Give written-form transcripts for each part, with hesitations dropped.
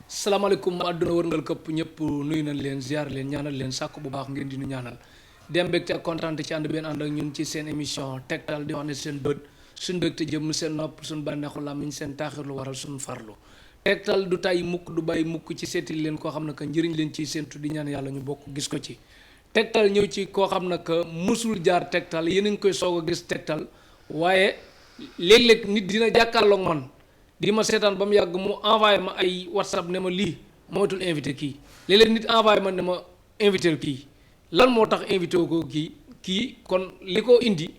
salaamaaleykum àdduna wërngal këpp ñëpp nuyu nañ leen ziar leen ñaanal leen sàkk bu baax ngeen di nu ñaanal dem mbégte ak kontaan ci ànd benn ànd ak ñun ci seen émission tegtal di wax ne seen bët suñ mbégte jëm seen nopp suñ bànneexu làmmiñ seen taaxirlu waral suñ farlu tegtal du tàyyi mukk du bàyyi mukk ci seetil leen koo xam ne que njëriñ leen ciy séentu di ñaan yàlla ñu bokk gis ko ci tegtal ñëw ci koo xam ne que mësul jaar tegtal yéen a ngi koy soog a gis tegtal waaye léeg-léeg nit dina jàkkaarloog man di ma seetaan ba mu yàgg mu envoyé ma ay whatsapp ne ma lii moytul invité kii léeg-léeg nit envoyé ma ne ma invité kii lan moo tax invité ko kii kon li ko indi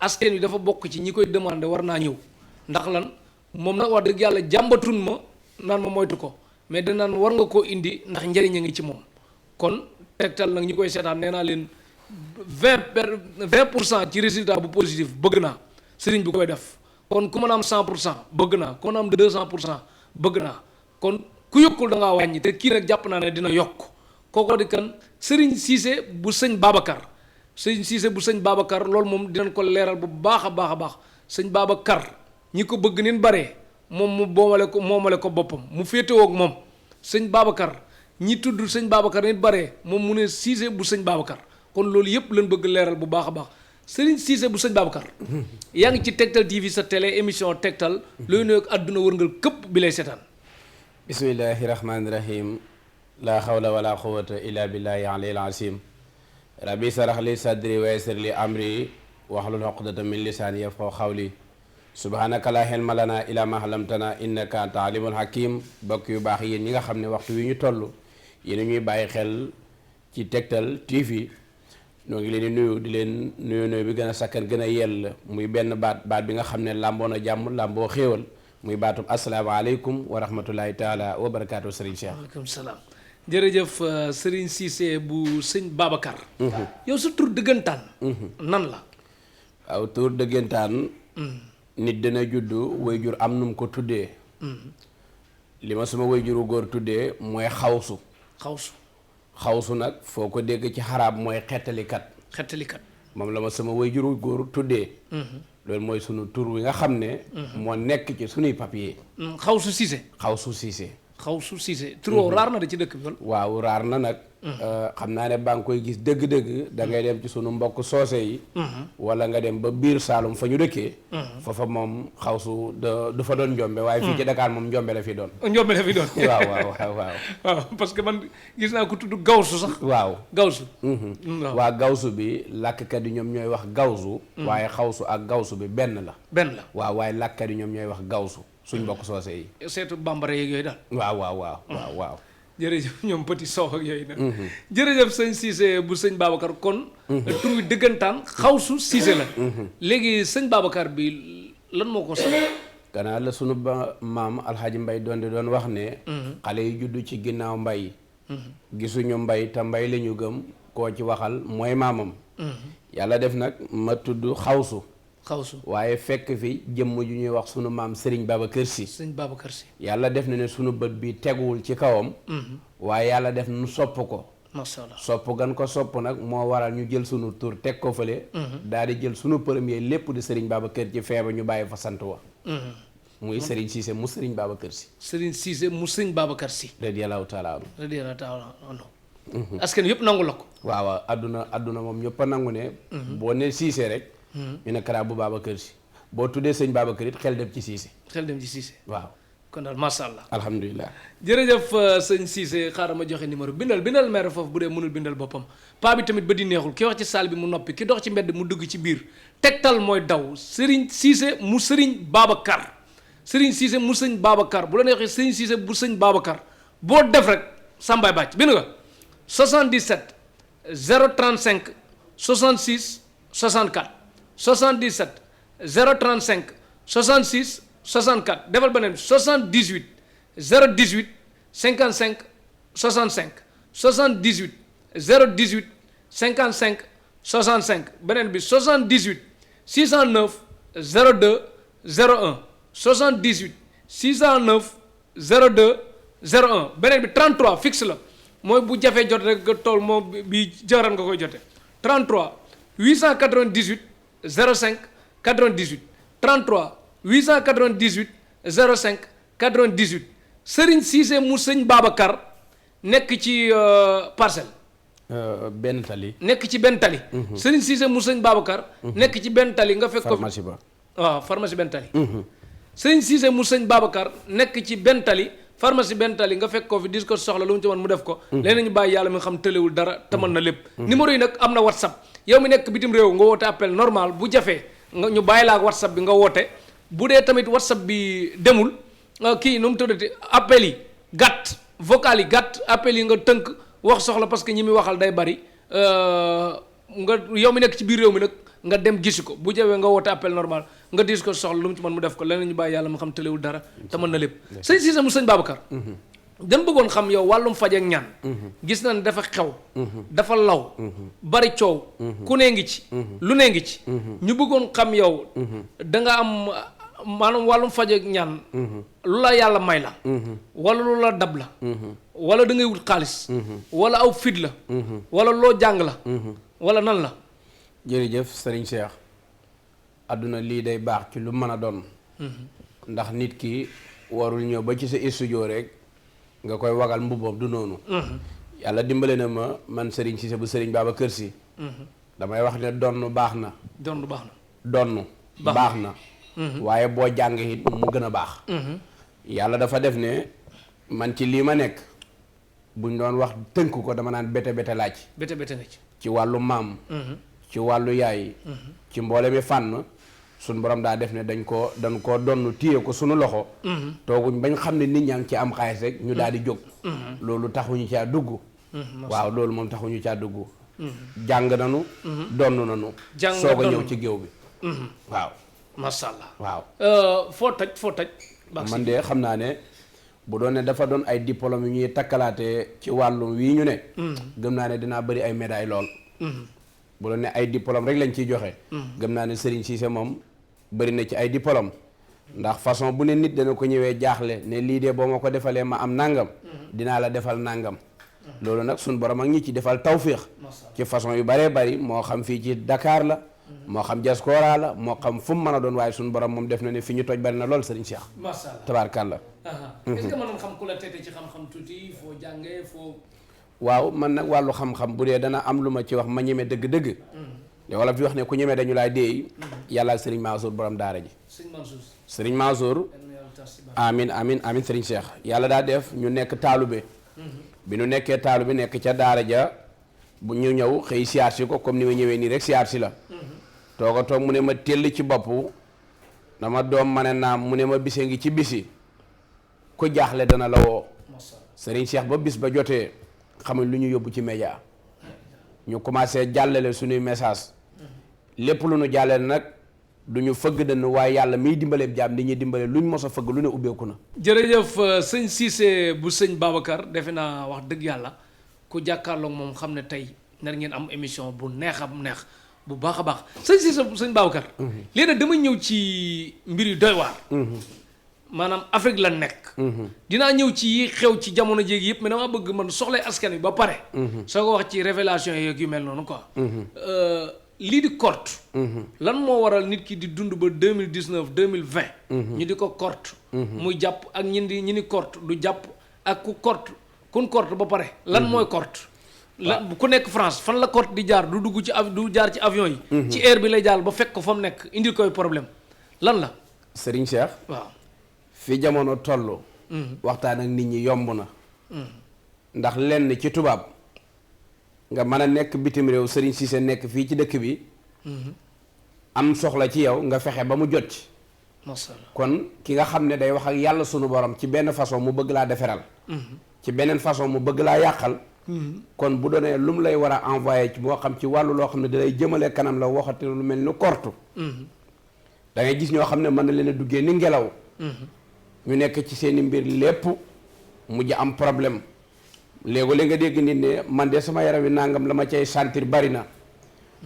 askan wi dafa bokk ci ñi koy demandé war naa ñëw ndax lan moom nag wax dëgg yàlla jàmbatun ma naan ma moytu ko mais danaan war nga koo indi ndax njëriñ a ngi ci moom kon tegtal nag ñi koy seetaan nee naa leen 20% ci résultat bu positif bëgg naa sëriñ bi koy def kon ku mën a am 100% bëgg naa ku mën a am 200% bëgg naa kon ku yokkul da ngaa wàññi te kii nag jàpp naa ne dina yokk kooko di kan Serigne Cissé bu sëñ Babacar Serigne Cissé bu sëñ Babacar loolu moom dinañ ko leeral bu baax a baax a baax sëñ Babacar ñi ko bëgg nin baree moom mu moomale ko boppam mu féetewoo ak moom sëñ Babacar ñi tudd sëñ Babacar nit baree moom mu ne Cissé bu sëñ Babacar kon loolu yépp lañ bëgg leeral bu baax a baax Serigne Cissé bu sëñ Babacar yaa ngi ci Tektal TV sa télé émission Tektal looy nuyoog àdduna wërngal këpp bi lay seetaan bismillahi rahmaani rahim laa xawla wala quwwata illa billahi aliyil azim rabbi sarax li sadri wa yassir li amri wahlul uqdatan min lisaani yafqahu qawli subhanaka laa ilma lana illa ma allamtana innaka anta alimul hakim bokk yu baax yéen ñi nga xam ne waxtu wi ñu toll yéen ñuy bàyyi xel ci Tektal TV ñoo ngi leen di nuyu di leen nuyu bi gën a sakkan gën a yell muy benn baat bi nga xam ne làmboo na jàmm làmboo xéewal muy baatub asalaamaaleykum wa rahmatullahi taala wa barakaatu Serigne Cheikh. waaleykum salaam jërëjëf Serigne Cissé bu sëñ Babacar. yow sa tur dëggantaan. nan la. waaw tur dëggantaan. nit dina juddu wayjur am nu mu ko tuddee. li ma sama wayjuru góor tuddee mooy xawsu. xawsu nag foo ko dégg ci xaraab mooy xettalikat moom la ma sama wayjuru góor tuddee loolu mooy sunu tur wi nga xam ne moo nekk ci sunuy papier xawsu Cissé tur woowu raar na da ci dëkk bi waaw raar na nag xam naa ne baa ngi koy gis dëgg-dëgg da ngay dem ci sunu mbokk soose yi wala nga dem ba biir Saalum fa ñu dëkkee foofa moom xawsu du fa doon njombe waaye fii ci Dakar moom njombe la fi doon waaw parce que man gis naa ko tudd gawsu sax waaw gawsu bi làkkat yi ñoom ñooy wax gawsu waaye xawsu ak gawsu bi benn la waaw waaye làkkat yi ñoom ñooy wax gawsu suñ mbokk soose yi seetu bambara yeeg yooyu daal waaw jërëjëf ñoom petit sox ak yooyu nag jërëjëf sëñ Cissé bu sëñ Babacar kon tur wi dëggantaan xawsu Cissé la léegi sëñ Babacar bi lan moo ko sax gannaaw la sunu maam alxaaji mbay doon wax ne xale yi juddu ci ginnaaw mbay gisuñu mbay te mbay la ñu gëm koo ci waxal mooy maamam yàlla def nag ma tudd xawsu waaye fekk fi jëmm ju ñuy wax sunu maam Serigne Babacar Sy yàlla def na ne sunu bët bi teguwul ci kawam waaye yàlla def nu sopp ko masha Allah sopp gan ko sopp nag moo waral ñu jël sunu tur teg ko fële daal di jël sunu premier lépp di Serigne Babacar ci feeba ñu bàyyi fa sant wa muy Serigne Cissé mu Serigne Babacar Sy radiyallahu taala anhu askan yëpp nangu la ko waaw adduna moom ñëpp a nangu ne boo ne Cissé rek ñu ne Kara bu Babacar Sy boo tuddee sëñ Babacar it xel dem ci Cissé waaw kon daal masha Allah alhamdulilah jërëjëf sëñ Cissé xaaral ma joxe numéro bindal maire foofu bu dee mënul bindal boppam paa bi tamit ba di neexul ki wax ci salle bi mu noppi ki dox ci mbedd mu dugg ci biir Tektal mooy daw Serigne Cissé mu Serigne Babacar bu la neexee Serigne Cissé bu sëñ Babacar boo def rek sàmbaay bàcc bind nga 77 035 66 64 77 035 66 64 defal beneen 78 018 55 65 78 018 55 65 beneen bi 78 609 02 01 78 609 02 01 beneen bi 33 fixe la mooy bu jafee jot rek nga tool moom bi jaran nga koy jote 33 898 05 98 33 898 05 98 Serigne Cissé mu sëñ Babacar nekk ci parcelle. benn tali. nekk ci benn tali. Serigne Cissé mu sëñ Babacar. nekk ci benn tali nga fekk ko. pharmacie ba. waaw pharmacie benn tali. Serigne Cissé mu sëñ Babacar nekk ci benn tali. pharmacie benn tali nga fekk ko fi dis ko soxla lu mu ci mën mu def ko. léeg-léeg ñu bàyyi yàlla mi nga xam tëlewul dara te mën na lépp. numéro yi nag am na WhatsApp yow mi nekk bitim réew nga woote appel normal bu jafee nga ñu bàyyi laa ak WhatsApp bi nga woote bu dee tamit WhatsApp bi demul kii nu mu tuddati appel yi gàtt vocal yi gàtt appel yi nga tënk wax soxla parce que ñi muy waxal day bari nga yow mi nekk ci biir réew mi nag nga dem gisi ko bu jawee nga woote appel normal nga dis ko soxla lu mu ci mën mu def ko leneen ñu bàyyi yàlla mu xam tëlewul dara te mën na lépp sëñ Cissé mu sëñ Babacar dañ bëggoon xam yow wàllum faj ak ñaan gis na ne dafa xew dafa law bari coow ku nee ngi ci lu nee ngi ci ñu bëggoon xam yow da nga am maanaam wàllum faj ak ñaan lu la yàlla may la wala lu la dab la wala da ngay wut xaalis wala aw fit la wala loo jàng la wala nan la jërëjëf Serigne Cheikh àdduna lii day baax ci lu mën a doon ndax nit ki warul ñëw ba ci sa studio rek nga koy wagal mbubbam du noonu yàlla dimbale na ma man Serigne Cissé bu Serigne Babacar Sy damay wax ne donn baax na donn baax na donn baax na waaye boo jàng it mu gën a baax yàlla dafa def ne man ci lii ma nekk buñ doon wax tënk ko dama naan bete laaj bete nga ci wàllu maam ci wàllu yaay ci mboole mi fànn suñ borom daa def ne dañ koo donn téye ko suñu loxo tooguñ bañ xam ne nit ñaa ngi ci am xaalis rek ñu daal di jóg loolu taxuñu caa dugg waaw loolu moom taxuñu caa dugg jàng nanu donn nanu soog a ñëw ci géew bi waaw masha Allah waaw foo taj man de xam naa ne bu doon ne dafa doon ay diplôme yu ñuy takkalaate ci wàllum wii ñu ne gëm naa ne dinaa bëri ay médaille lool bu doon ne ay diplôme rek lañ ciy joxe gëm naa ne Serigne Cissé moom bëri na ci ay diplôme ndax façon bu ne nit dana ko ñëwee jaaxle ne lii de boo ma ko defalee ma am nangam dinaa la defal nangam loolu nag suñ borom ak ñi ci defal tawfiix ci façon yu bëree bëri moo xam fii ci Dakar la moo xam diaspora la moo xam fu mu mën a doon waaye suñu borom moom def na ne fi ñu toj bari na lool Serigne Cheikh tabaarkalla est-ce que mënoon xam ku la tete ci xam-xam tuuti foo jàngee foo waaw man nag wàllu xam-xam bu dee dana am lu ma ci wax ma ñeme dëgg-dëgg de wala fi wax ne ku ñeme dañu laay déey yàlla ak Serigne Mansour borom daara ji Serigne Mansour amin Serigne Cheikh yàlla daa def ñu nekk taalube bi ñu nekkee taalube nekk ca daara ja bu ñu ñëw xëy siyaar si ko comme ni ma ñëwee nii rek siyaar si la toog mu ne ma tell ci bopp dama doom ma ne naam mu ne ma bise ngi ci bisi ku jaaxle dana la woo Serigne Cheikh ba bis ba jotee xamuñ lu ñu yóbbu ci média ñu commencé jàllale suñuy message lépp lu ñu jàllale nag du ñu fëgg dënn waaye yàlla miy dimbaleeb jaam ni ñuy dimbale luñ mos a fëgg lu ne ubbeeku na jërëjëf sëñ Cissé bu sëñ Babacar defe naa wax dëgg yàlla ku jàkkaarloog moom xam ne tey nar ngeen am émission bu neex bu baax a baax sëñ Cissé bu sëñ Babacar léegi nag dama ñëw ci mbir yu doy waar maanaam Afrique la nekk dinaa ñëw ci yi xew ci jamono jéegi yëpp mais dama bëgg man soxlay askan wi ba pare soo ko wax ci révélation yeeg yu mel noonu quoi lii di korte lan moo waral nit ki di dund ba 2019 2020 ñu di ko korte muy jàpp ak ñi ni korte du jàpp ak ku korte ba pare lan mooy korte ku nekk France fan la korte di jaar du dugg ci du jaar ci avion yi ci air bi lay jaar ba fekk ko fa mu nekk indil koy problème lan la Serigne Cheikh waaw fi jamono toll waxtaan ak nit ñi yomb na ndax lenn ci tubaab nga mën a nekk bitim réew Serigne Cissé nekk fii ci dëkk bi am soxla ci yow nga fexe ba mu jot ci kon ki nga xam ne day wax ak yàlla sunu borom ci benn façon mu bëgg laa deferal ci beneen façon mu bëgg laa yàqal kon bu doonee lu mu lay war a envoyé ci moo xam ci wàllu loo xam ne dalay jëmale kanam la waxati lu mel ni kortu da ngay gis ñoo xam ne mën na leen a duggee ni ngelaw ñu nekk ci seeni mbir lépp mujj am problème léegi nga dégg nit ne man de sama yaram wi nangam la ma cay sentir bari na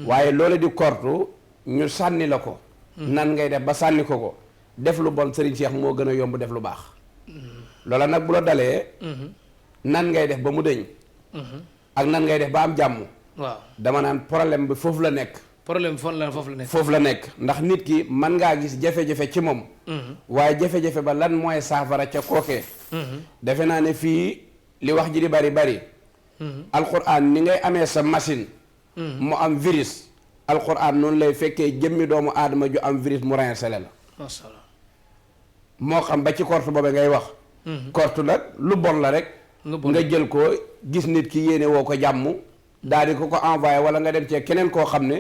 waaye loola di kortu ñu sànni la ko nan ngay def ba sànni ko def lu bon Serigne Cheikh moo gën a yomb def lu baax loola nag bu la dalee nan ngay def ba mu dëñ ak nan ngay def ba am jàmm waaw dama naan problème bi foofu la nekk problème foofu la nekk. foofu la nekk ndax nit ki mën ngaa gis jafe-jafe ci moom. waaye jafe-jafe ba lan mooy saafara ca kookee. defe naa ne fii li wax ji di bari. alquran ni ngay amee sa machine. mu am virus. alquran noonu lay fekkee jëmmi doomu aadama ju am virus mu réinstallé la. macha allah. moo xam ba ci korte boobu ngay wax. korte nag lu bon la rek. nga jël ko gis nit ki yéene woo ko jàmm. daal di ko envoyé wala nga dem ci keneen koo xam ne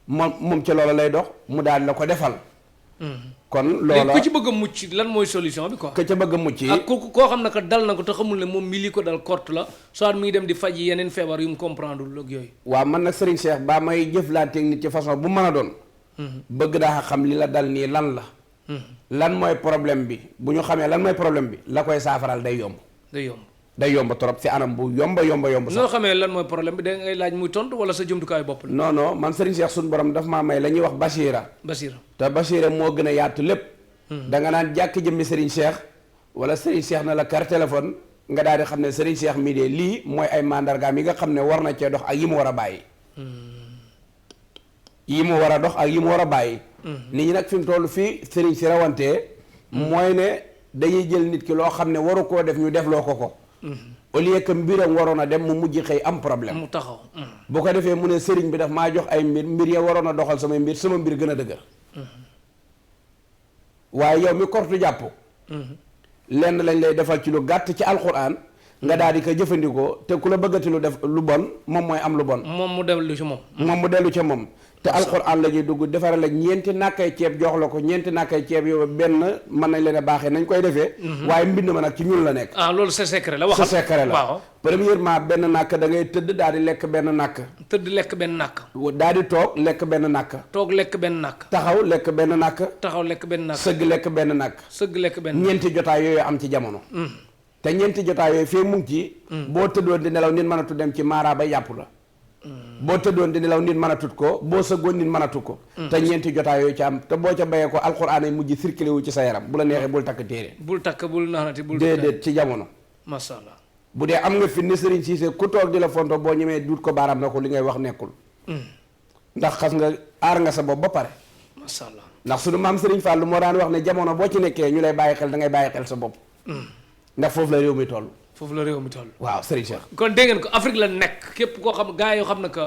moom ci loola lay dox mu daal di la ko defal. kon loola ku ci bëgg a mucc lan mooy solution bi quoi. ku ci bëgg a mucc. ak koo xam ne que dal na ko te xamul ne moom mi li ko dal korte la soit mi ngi dem di faj yeneen feebar yu mu comprendre ak yooyu. waaw man nag Serigne Cheikh ba may jëflanteeg nit ci façon bu mën a doon. bëgg daa xam li la dal nii lan la. lan mooy problème bi bu ñu xamee lan mooy problème bi la koy saafaral day yomb. day yomb trop ci anam bu yomba sax. noo xamee lan mooy problème bi da ngay laaj muy tontu wala sa jumtukaayu bopp la. non man Serigne Cheikh suñu borom daf maa may la ñuy wax Bachira. te Bachira moo gën a yaatu lépp. da nga naan jàkk jëmmi Serigne Cheikh wala Serigne Cheikh na la carte téléphone nga daal di xam ne Serigne Cheikh mii de lii mooy ay mandargaam yi nga xam ne war na cee dox ak yi mu war a bàyyi. yi mu war a dox ak yi mu war a bàyyi. nit ñi nag fi mu toll fii Serigne si rawantee mooy ne dañuy jël nit ki loo xam ne waru koo def ñu def loo ko. au lieu que mbiram waroon a dem mu mujj xëy am problème. mu taxaw. bu ko defee mu ne sëriñ bi daf maa jox ay mbir ya waroon a doxal sama mbir gën a dëgër. waaye yow mi kortu jàpp. lenn lañ lay defal ci lu gàtt ci alxuraan. nga daal di ko jëfandikoo te ku la bëggati lu def lu bon moom mooy am lu bon. moom mu dellu ci moom. mu dellu ca moom. te alxuraan la ñuy dugg defaral la ñeenti nàkkay ceeb jox la ko ñeenti nàkkay ceeb yow benn mën nañ leen a baaxee nañ koy defee. waaye mbind ma nag ci ñun la nekk. loolu c'est secret la waxal c'est secret la. waaw premièrement benn nàkk da ngay tëdd daal di lekk benn nàkk. tëdd lekk benn nàkk. daal di toog lekk benn nàkk. toog lekk benn nàkk. taxaw lekk benn nàkk. taxaw lekk benn nàkk. sëgg lekk benn nàkk. sëgg lekk benn ñeenti jotaay yooyu am ci jamono. te ñeenti jotaay yooyu fee mu ngi ci. boo tëddoon di nelaw nit mën a dem ci maaraa ba yàpp la. boo tëddoon di nelaw nit mën a tut ko boo sëggoon nit mën a tut ko. te ñeenti jotaay yooyu ci am te boo ca bayee ko alxuraan ay mujj circulé wu ci sa yaram bu la neexee bul takk téere. bul takk bul naanati bul. déedéet ci jamono. macha allah. bu dee am nga fi ni Serigne Cissé ku toog di la fonto boo ñemee duut ko baaraam na ko li ngay wax nekkul. ndax xas nga aar nga sa bopp ba pare. macha allah ndax sunu maam Serigne Fallou moo daan wax ne jamono boo ci nekkee ñu lay bàyyi xel da ngay bàyyi xel sa bopp. ndax foofu la réew mi toll. foofu la réew mi toll. waaw Serigne Cheikh. kon dégg ngeen ko Afrique la nekk képp koo xam gars yoo xam ne que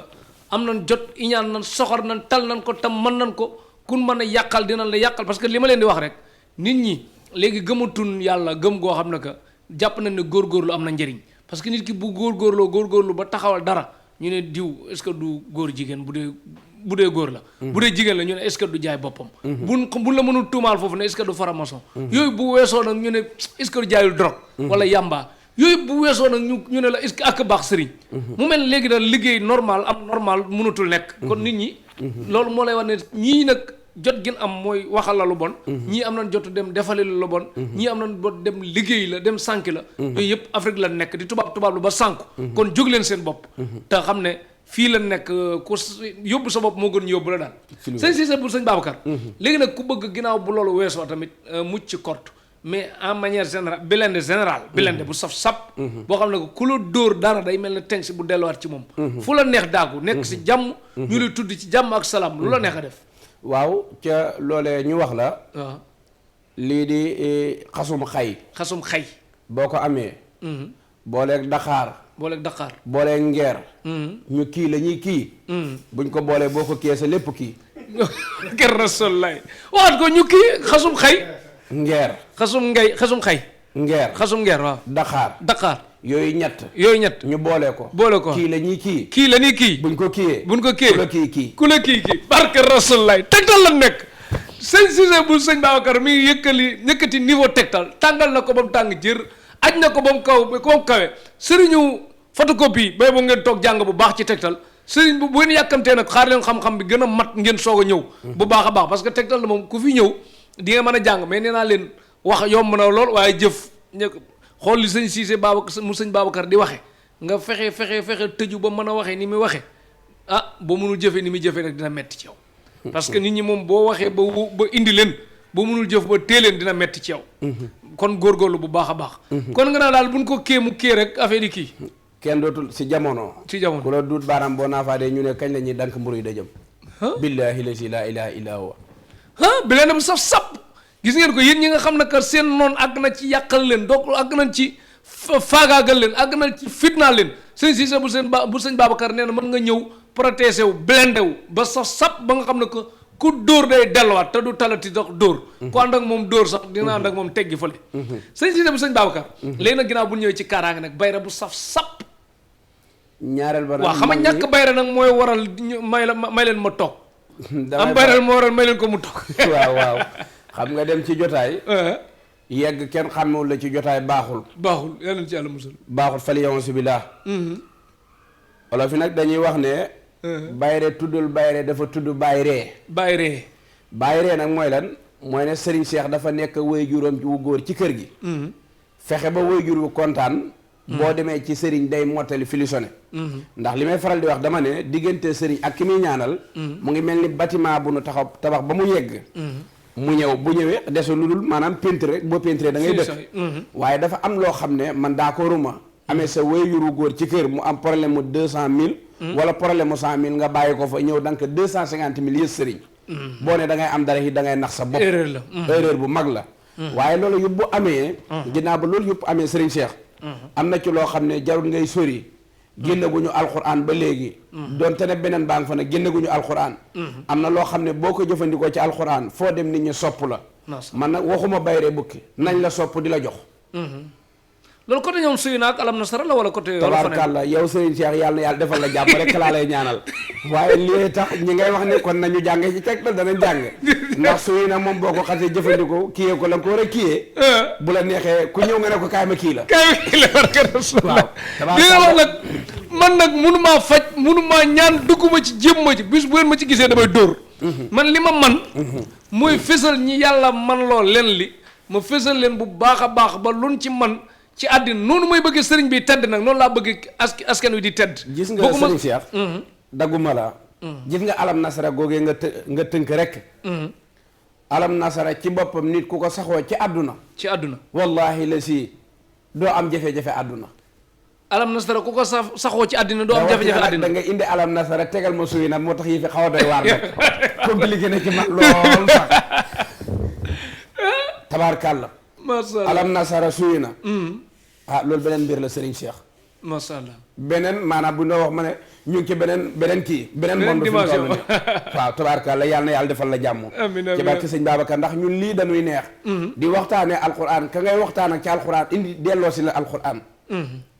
am nañ jot iñaan nañ soxor nañ tal nañ ko tam mën nañ ko kun mën a yàqal dinañ la yàqal parce que li ma leen di wax rek nit ñi léegi gëmatun yàlla gëm goo xam ne que jàpp nañ ne góorgóorlu am na njëriñ parce que nit ki bu góorgóorlu ba taxawal dara ñu ne diw est-ce que du góor jigéen bu dee góor la. bu dee jigéen la ñu ne est-ce que du jaay boppam. buñ la mënul tuumaal foofu ne est-ce que du faramason. yooyu bu weesoo nag ñu ne est-ce que du jaayul drogue. wala yamba. yooyu bu weesoo nag ñu ne la est-ce que ak baax sëriñ. mu mel léegi daal liggéey normal mënatul nekk. kon nit ñi. loolu moo lay wax ne ñii nag jot gin am mooy waxal la lu bon. ñii am nañ jotu dem defali la lu bon. ñii am nañ bot dem liggéey la dem sànki la. yooyu yëpp Afrique la nekk di tubaab lu ba sànku. kon jóg leen seen bopp. te xam ne fii la nekk ku yóbbu sa bopp moo gën yóbbu la daal. sëñ Cissé bu sëñ Babacar. léegi nag ku bëgg ginnaaw bu loolu weesoo tamit mucc ci korte mais en manière générale bilende bu saf sap boo xam ne ku la dóor dara day mel ne teng si bu delluwaat ci moom fu la neex daagu nekk si jàmm ñu lay tudd ci jàmm ak salaam lu la neex a def waaw ca loolee ñu wax la waaw lii di xasum xay boo ko amee booleeg Dakar booleeg ngeer ñu kii la ñuy kii buñ ko boolee boo ko kiyee sa lépp kii ker rasul lay waxaat ko ñu kii xasum xay ngeer xasum xay ngeer waaw Dakar yooyu ñett ñu boole ko kii la ñuy kii buñ ko kiyee ku la kii barke rasulullah tegtal la nekk sëñ Cissé bu sëñ Babacar mi yëkkati niveau tegtal tàngal na ko ba mu tàng jër aj na ko ba mu kawe sëriñu photocopie bay bo ngeen toog jàng bu baax ci tegtal sëriñ bu ngeen yàkkamtee nag xaar leen xam-xam bi gën a mat ngeen soog a ñëw bu baax a baax parce que tegtal la moom ku fi ñëw di nga mën a jàng mais nee naa leen wax yomb na lool waaye jëf xool li sëñ Cissé mu sëñ Babacar di waxe nga fexe tëju ba mën a waxee ni muy waxe boo mënul jëfee ni muy jëfee nag dina metti ci yow parce que nit ñi moom boo waxee ba indi leen boo mënul jëf ba tee leen dina metti ci yow kon góorgóorlu bu baax a baax kon nga naa daal buñ ko kii mu kii rek affaire yi kii kenn dootul si jamono ku la duut baaraam boo naafaadee ñu ne kañ la ñuy dank mburu yi da jëm billahi la si laa ilaha illa huwa blende bu saf sap gis ngeen ko yéen ñi nga xam ne que seen noon àgg na ci yàqal leen donc àgg nañ ci faagaagal leen àgg nañ ci fitnaal leen sëñ Cissé bu sëñ Babacar nee na mën nga ñëw protéger wu blende wu ba saf sap ba nga xam ne que ku dóor day delluwaat te du talati dox dóor ku ànd ak moom dóor sax dina ànd ak moom teggi fële sëñ Cissé bu sëñ Babacar léegi nag ginnaaw bu ñëwee ci kaaraange nag bayra bu saf sap ñaareel ba nag waaw xam nga ñàkk bayra nag mooy waral may leen ma toog am bayra moo waral may leen ko mu toog waaw xam nga dem ci jotaay yegg kenn xamewul la ci jotaay baaxul yàlla na ci yàlla musal baaxul fal yawsu billah wala fi nag dañuy wax ne bayre tuddul bayre dafa tudd bayree nag mooy lan mooy ne Serigne Cheikh dafa nekk waajuram wu góor ci kër gi fexe ba waajur wu kontaan boo demee ci Serigne day mottali filisone ndax li may faral di wax dama ne diggante Serigne ak ki muy ñaanal mu ngi mel ni bâtiment bu nu tabax ba mu yegg mu ñëw bu ñëwee desu lu dul maanaam peintre rek boo peintre da ngay dëkk waaye dafa am loo xam ne man d'accorduma amee sa waajuru góor ci kër mu am problème mu 200.000 wala problème mu 100.000 nga bàyyi ko fa ñëw donc 250.000 yës sëriñ boo ne da ngay am dara yi da ngay nax sa bopp erreur bu mag la waaye loolu yëpp bu amee ginnaaw ba loolu yëpp amee sëriñ Cheikh am na ci loo xam ne jarul ngay sori génne gu ñu alxuraan ba léegi donte ne beneen baa nga fa ne génne gu ñu alxuraan am na loo xam ne boo ko jëfandikoo ci alxuraan foo dem nit ñi sopp la man nag waxuma bayre bukki nañ la sopp di la jox loolu côté ñoom suy naag alam nasara la wala côté tabaarkàlla yow Serigne Cheikh yàlla na yàlla defal la jàmm rek laa lay ñaanal waaye lii tax ñi ngay wax ne kon nañu jànge ci tegtal danañ jàng ndax suy na moom boo ko xasee jëfandikoo kiyee ko la ko war a kiyee bu la neexee ku ñëw nga ne ko kaay ma kii la war ka waaw dina wax nag man nag munumaa faj munumaa ñaan dugguma ci jéem ma ci bis bu ngeen ma ci gisee damay dóor man li ma man mooy fésal ñi yàlla man loo leen li ma fésal leen bu baax a baax ba luñ ci man ci àddina noonu mooy bëggee sëriñ bi tedd nag noonu laa bëggee askan wi di tedd gis nga sëriñ Cheikh dagguma la gis nga alam nasara googee nga tënk rek alam nasara ci boppam nit ku ko saxoo ci àdduna wallahi la si doo am jafe-jafe àdduna alam nasara ku ko saxoo ci àddina doo am jafe-jafe àddina da nga indi alam nasara tegal ma suy nag moo tax yi fi xaw a doy waar nag compliqué na ci man lool sax tabaarkàlla alam nasara suy na loolu beneen mbir la Serigne Cheikh masha Allah beneen maanaam bu ñu wax ma ne ñu ngi ci beneen kii beneen monde fi mu toll nii waaw tabaarkalla yàlla na yàlla defal la jàmm ci barke sëñ Babacar ndax ñun lii dañuy neex di waxtaanee alquran ka ngay waxtaan ak ci alquran indi delloo si la alquran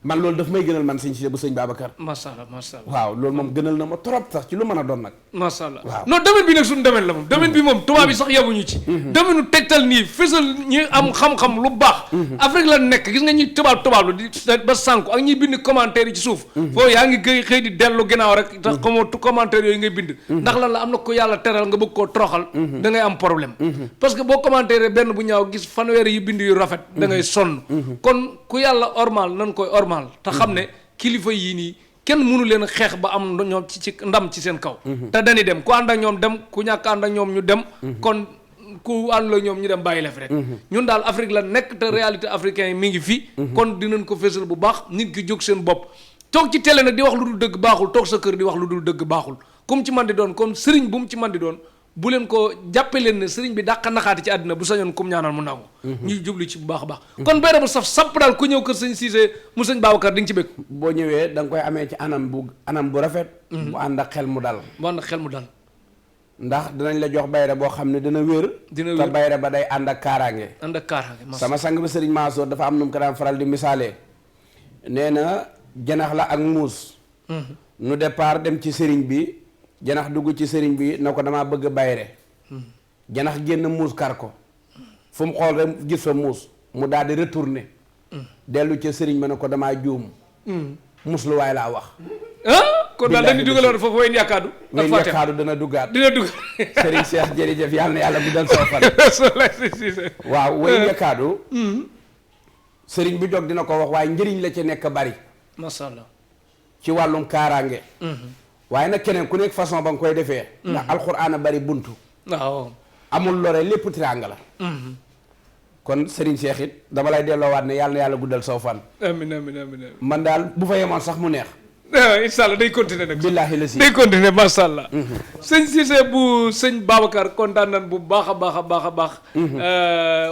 man loolu daf may gënal man sëñ Cissé bu sëñ Babacar masha Allah masha Allah waaw loolu moom gënal na ma trop sax ci lu mën a doon nag masha Allah waaw non domaine bi nag suñu domaine la moom domaine bi moom tubaab bi sax yabuñu ci domaine u tegtal nii fësal ñi am xam-xam lu baax Afrique la nekk gis nga ñuy tubaab lu di ba sànku ak ñuy bind commentaire yi ci suuf foofu yaa ngi xëy di dellu ginnaaw rek tax xamoo commentaire yooyu ngay bind ndax lan la am na ko yàlla teral nga bëgg koo toroxal da ngay am problème parce que boo commentaire benn bu ñaaw gis fanweeri yu bind yu rafet da ngay sonn kon ku yàlla ormal nan koy ormal te xam ne kilifa yii nii kenn mënu leen xeex ba am ñoom ci ndam ci seen kaw te dañuy dem ku ànd ak ñoom dem ku ñàkk ànd ak ñoom ñu dem kon ku ànd la ñoom ñu dem bàyyi lef rek ñun daal Afrique la nekk te réalité africain yi mi ngi fii kon dinañ ko fésal bu baax nit ki jóg seen bopp toog ci télé nag di wax lu dul dëgg baaxul toog sa kër di wax lu dul dëgg baaxul comme ci man di doon comme sëriñ bu mu ci man di doon bu leen ko jàppe leen ne sëriñ bi dàq naxaati ci àddina bu sañoon kum ñaanal mu nangu ñuy jublu ci bu baax a baax kon bayra bu saf sapp daal ku ñëw kër sëñ Cissé mu sëñ Babacar di nga ci bëgg boo ñëwee da nga koy amee ci anam bu rafet bu ànd ak xel mu dal ndax dinañ la jox bayra boo xam ne dina wér te bayra ba day ànd ak kaaraange sama sang bi sëriñ Mansour dafa am nu mu ko daan faral di misaalee nee na janax la ak muus nu départ dem ci sëriñ bi janax dugg ci sëriñ bi na ko damaa bëgg bayre janax génn muus kar ko fu mu xool rek gis fa muus mu daal di retourné dellu ca sëriñ ma ne ko damaa juum muslu waay laa wax kon daal dañuy dugaloon foofu wayn yaakaadu dana duggaat sëriñ Cheikh jërëjëf yàlla na yàlla guddal soo fan waaw wayn yaakaadu sëriñ bi jóg dina ko wax waaye njëriñ la ci nekk bari masha Allah ci wàllum kaaraange waaye nag keneen ku nekk façon ba nga koy defee ndax alxuraan a bari buntu waaw amul lore lépp tiraanga la kon Serigne Cheikh it dama lay delloowaat ne yàlla na yàlla guddal saw fan amiin amiin amiin man daal bu fa yemoon sax mu neex incha allah day continuer nag. billaahi la si day continuer macha allah. sëñ Cissé bu sëñ Babacar kontaan nañ bu baax a baax a baax a baax.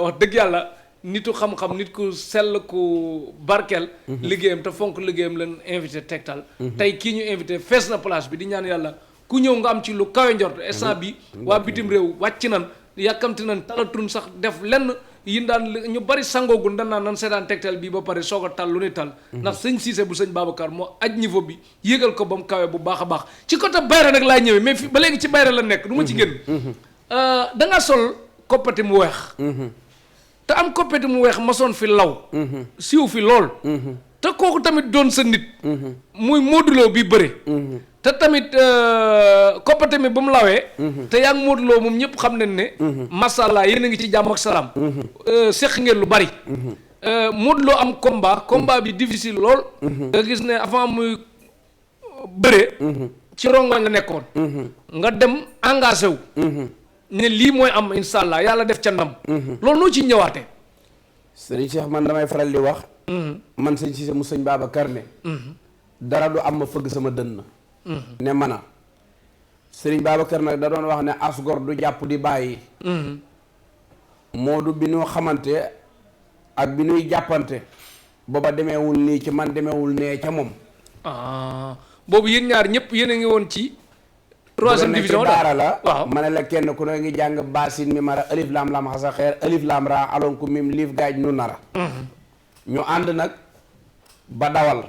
wax dëgg yàlla nitu xam-xam nit ku sell ku barkeel. liggéeyam te fonk liggéeyam leen invité Tektal. tey kii ñu invité fees na place bi di ñaan yàlla ku ñëw nga am ci lu kawe njort instant bi waa bitim réew wàcc nan yàkkamti nan talatun sax def lenn yin daan ñu bari sangoogun dan naan nan seetaan Tektal bii ba pare soog a tal lu ne tal ndax sëñ Cissé bu sëñ Babacar moo aj niveau bi yéegal ko ba mu kawe bu baax a baax ci côté bayra nag laay ñëwee mais fi ba léegi ci bayra la nekk du ma ci génn da nga sol koppati mu weex te am koppati mu weex masoon fi law siiw fi lool te kooku tamit doon sa nit muy mooduloo bi bëre te tamit koppate mi ba mu lawee te yaa ngi mooduloo moom ñëpp xam nañ ne masàllaa yéen a ngi ci jàmm ak salaam seq ngeen lu bari mooduloo am combat bi difficile lool nga gis ne avant muy bëre ci rongoñ la nekkoon nga dem engagé wu ne lii mooy am insha allah yàlla def ca ndam loolu noo ci ñëwaatee sëriñ Cheikh man damay faral di wax man sëñ Cissé mu sëñ Babacar ne dara du am ma fëgg sama dënn ne mana sëriñ Babacar nag da doon wax ne asgor du jàpp di bàyyi moodu bi ñu xamante ak bi ñuy jàppante booba demeewul nii ci man demeewul nee ca moom boobu yéen ñaar ñëpp yéen a ngi woon ci troisième division daara la waaw ma ne la kenn ku ne ngi jàng baasin mi mara alif lam lam xasa xeer alif lam ra alonku mim liif gaaj nu nara ñu ànd nag ba dawal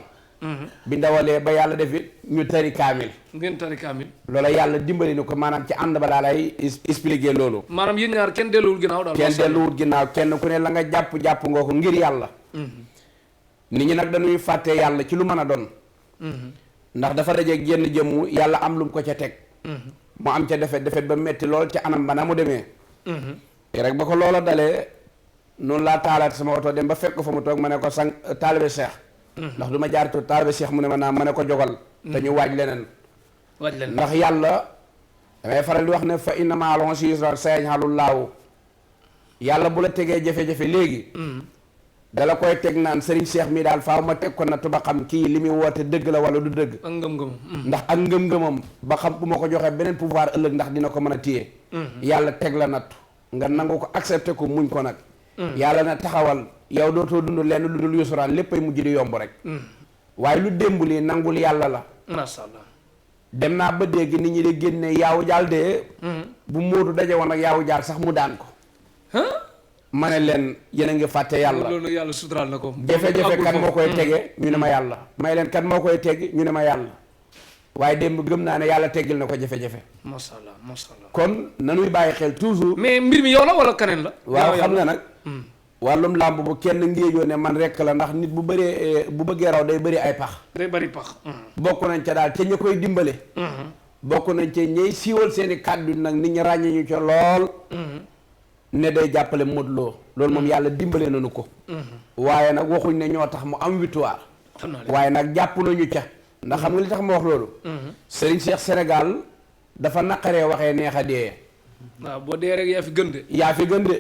bi dawalee ba yàlla def it ñu tari kaamil ngeen tari kaamil loola yàlla dimbali ni ko maanaam ci ànd ba daa lay expliquer loolu maanaam yéen ñaar kenn delluwul ginnaaw daal kenn delluwul ginnaaw kenn ku ne la nga jàpp nga ko ngir yàlla nit ñi nag dañuy fàtte yàlla ci lu mën a doon ndax dafa dajeeg jenn jëmmu yàlla am lu mu ko ca teg mu am ca defet ba metti lool ca anam ba na mu demee rek ba ko loola dalee noonu laa taalaat sama oto dem ba fekk ko fa mu toog ma ne ko sang taalibe Cheikh ndax du ma jaar to taalibe Cheikh mu ne ma naa ma ne ko jogal te ñu waaj leneen ndax yàlla damay faral di wax ne fa inna ma'al usri yusran sayaj'alullaahu yàlla bu la tegee jafe-jafe léegi dala koy teg naan Serigne Cheikh mi daal faaw ma teg ko natt ba xam kii li muy woote dëgg la wala du dëgg ak ngëm-ngëmam ndax ak ngëm-ngëmam ba xam bu ma ko joxee beneen pouvoir ëllëg ndax dina ko mën a téye yàlla teg la natt nga nangu ko accepté ko muñ ko nag yàlla na taxawal yow dootoo dund lenn lu dul yusuraan léppay mujj di yomb rek waaye lu démb lii nangul yàlla la masha Allah dem naa ba dégg nit ñi di génne yaawu jaal de bu Moodu daje woon ak yaawu jaal sax mu daan ko ma ne leen yéen a ngi fàtte yàlla loolu yàlla suturaal na ko jafe-jafe kan moo koy tege ñu ne ma yàlla may leen kan moo koy teg ñu ne ma yàlla waaye démb gëm naa ne yàlla teggil na ko jafe-jafe masha Allah masha Allah kon nanuy bàyyi xel toujours mais mbir mi yow la wala keneen la waaw xam nga nag wàllum làmb bu kenn ngéejoo ne man rekk la ndax nit bu bëree bu bëggee raw day bëri ay pax day bëri pax bokk nañ ca daal ca ña koy dimbale bokk nañ ca ñey siiwal seeni kàddu nag nit ñi ràññee ñu ca lool ne day jàppale Modou Lo loolu moom yàlla dimbale nañu ko waaye nag waxuñ ne ñoo tax mu am victoire waaye nag jàpp nañu ca ndax xam nga li tax ma wax loolu Serigne Cheikh Sénégal dafa naqaree waxee neex a dee waaw boo dee rek yaa fi gën de yaa fi gën de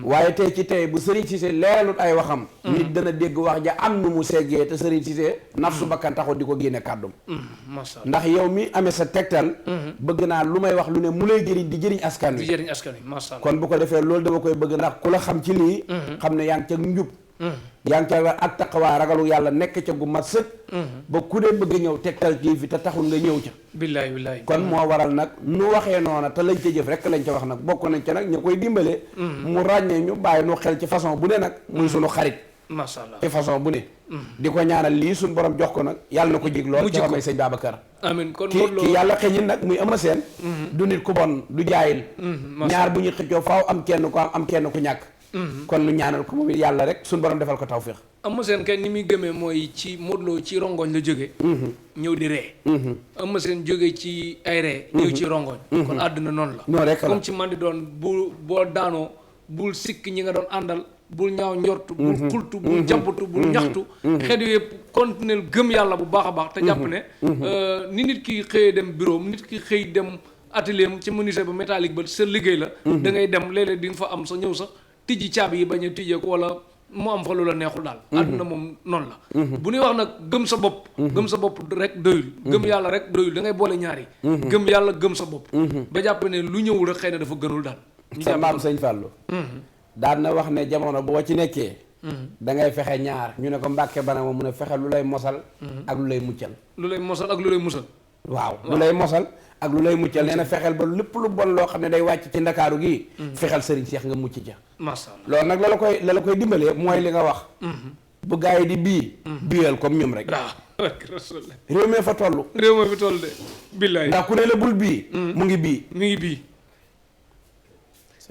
waaye tey ci tey bu Serigne Cissé leeralut ay waxam nit dana dégg wax ja am nu mu seggee te Serigne Cissé nafsu bakkan taxul di ko génne kàddum masha Allah ndax yow mi amee sa tegtal bëgg naa lu may wax lu ne mu lay jëriñ di jëriñ askan wi masha Allah kon bu ko defee loolu dama koy bëgg ndax ku la xam ci lii xam ne yaa ngi ca njub yaa ngi ca ak taqwa ragalu yàlla nekk ca gu mat sëkk ba ku dee bëgg ñëw Tektal TV te taxul nga ñëw ca billaay kon moo waral nag nu waxee noona te lañ ca jëf rek lañ ca wax nag bokk nañ ca nag ña koy dimbale mu ràññee ñu bàyyi nu xel ci façon bu ne nag muy sunu xarit masha Allah ci façon bu ne di ko ñaanal lii suñu borom jox ko nag yàlla na ko jig lool ca may sëñ Babacar amiin kon ki yàlla xëñin nag muy Eumeu Sène du nit ku bon du jaayil ñaar bu ñu xëccoo faaw am kenn ku am kenn ku ñàkk kon nu ñaanal ko moom it yàlla rek suñu borom defal ko tawféex Eumeu Sène kay ni muy gëmee mooy ci Modou Lo ci rongoñ la jóge ñëw di ree Eumeu Sène jóge ci ay ree ñëw ci rongoñ kon àdduna noonu la noonu rek la comme ci man di doon boo daanoo bul sikk ñi nga doon àndal bul ñaaw njortu bul xultu bul jàmpatu bul ñaxtu xeet yooyu yëpp continuer gëm yàlla bu baax a baax te jàpp ne ni nit ki xëyee dem bureau nit ki xëy dem atelier am ci menuisier ba métallique ba sa liggéey la da ngay dem léeg-léeg di nga fa am sa ñëw sax tijji caabi yi bañ a tijjee ko wala mu am fa lu la neexul daal. àdduna moom noonu la. bu ñuy wax nag gëm sa bopp. gëm sa bopp rek doyul. gëm yàlla rek doyul da ngay boole ñaari. gëm yàlla gëm sa bopp. ba jàpp ne lu ñëwul rek xëy na dafa gënul daal. sa maam sëñ Fallou. daan na wax ne jamono boo ci nekkee. da ngay fexe ñaar ñu ne ko Mbàkke bana ma mun a fexe lu lay mosal. ak lu lay muccal. lu lay mosal ak lu lay musal. waaw lu lay mosal ak lu lay muccal nee na fexeel ba lépp lu bon loo xam ne day wàcc ci ndakaaru gi. fexeel sëriñ Cheikh nga mucc ja. macha allah loolu nag la la koy dimbalee mooy li nga wax. bu gaa yi di biyal comme ñoom rek. waaw réew mi fa toll. réew mi fi toll de. billaay ndax ku ne la bul bii. mu ngi bii. mi ngi bii.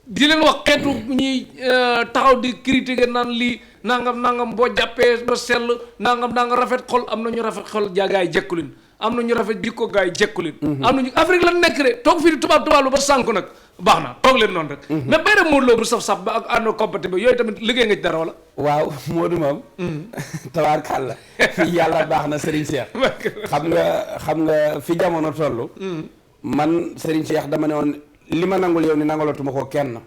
di leen wax xeetu ñuy taxaw di critiquer naan lii nangam boo jàppee ba sell nangam rafet xol am na ñu rafet xol gaay jekkulin am na ñu rafet jikko gaay jekkulin am na ñu Afrique la nekk de toog fii di tubaab lu ba sànku nag baax na toog leen noonu rek. mais bay rek Modou Lo bu saf ba ak ànd compatible yooyu tamit liggéey nga ci dara wala. waaw Modou moom. tabaarkàlla fii yàlla baax na Serigne Cheikh. xam nga fi jamono toll. man Serigne Cheikh dama ne woon. li ma nangul yow ni nangalatuma ko kenn.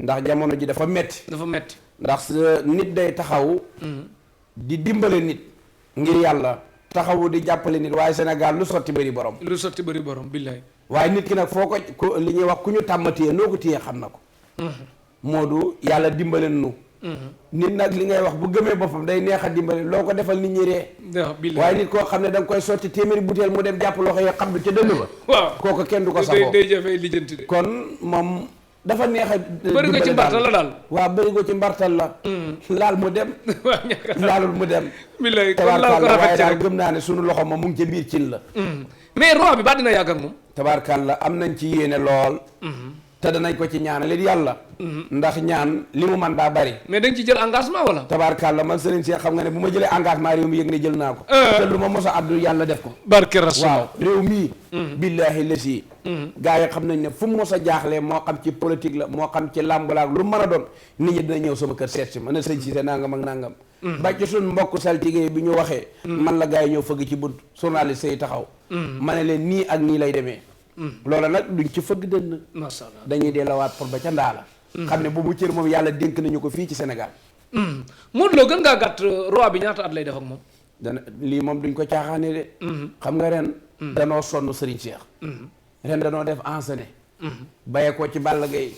ndax jamono ji dafa metti ndax nit day taxaw. di dimbale nit. ngir yàlla taxawu di jàppale nit waaye Sénégal lu sotti bëri borom. billaay. waaye nit ki nag foo ko li ñuy wax ku ñu tàmm téye noo ko téye xam na ko. Moodu yàlla dimbale nu. nit nag li ngay wax bu gëmee boppam day neex a dimbale loo ko defal nit ñi ree. waaye nit koo xam ne da nga koy sotti téeméeri butéel mu dem jàpp loxo yi xam du ca dënn ba. waaw kooku kenn du ko saxoo day jafe lijjanti de. kon moom dafa neex a. bëri ko ci mbartal la daal. waaw bëri ko ci mbartal la. laal mu dem. laalul mu dem. billaay kon laal ko rafet waaye daal gëm naa ne sunu loxo moom mu ngi ca biir cin la. mais roi bi ba dina yàgg ak moom. tabaarkalla am nañ ci yéene lool. te danañ ko ci ñaanal it yàlla. ndax ñaan li mu man daa bari. mais dañ ci jël engagement wala. tabaarkalla man Serigne Cheikh xam nga ne bu ma jëlee engagement réew mi yëg ne jël naa ko. te lu ma mos a addu yàlla def ko. barke rasul waaw réew mii. billaahi lesi. gaa yi xam nañ ne fu mu mos a jaaxlee moo xam ci politique la moo xam ci làmb la ak lu mën a doon nit ñi dina ñëw sama kër seet si ma ne sëñ Cissé nangam ak nangam. ba ci suñ mbokk saltige bi ñu waxee. man la gaa yi ñëw fëgg ci bunt journaliste yi taxaw. ma ne leen nii ak nii lay demee. loola nag duñ ci fëgg dënn. macha allah dañuy delluwaat pour ba ca ndaala. xam ne boobu cër moom yàlla dénk nañu ko fii ci Sénégal. Modou Lo gën ngaa gàtt roi bi ñaata at lay def ak moom. dana lii moom duñ ko caaxaane de. xam nga ren. danoo sonn Serigne Cheikh. ren danoo def enseigné. bayee ko ci Balla Gaye.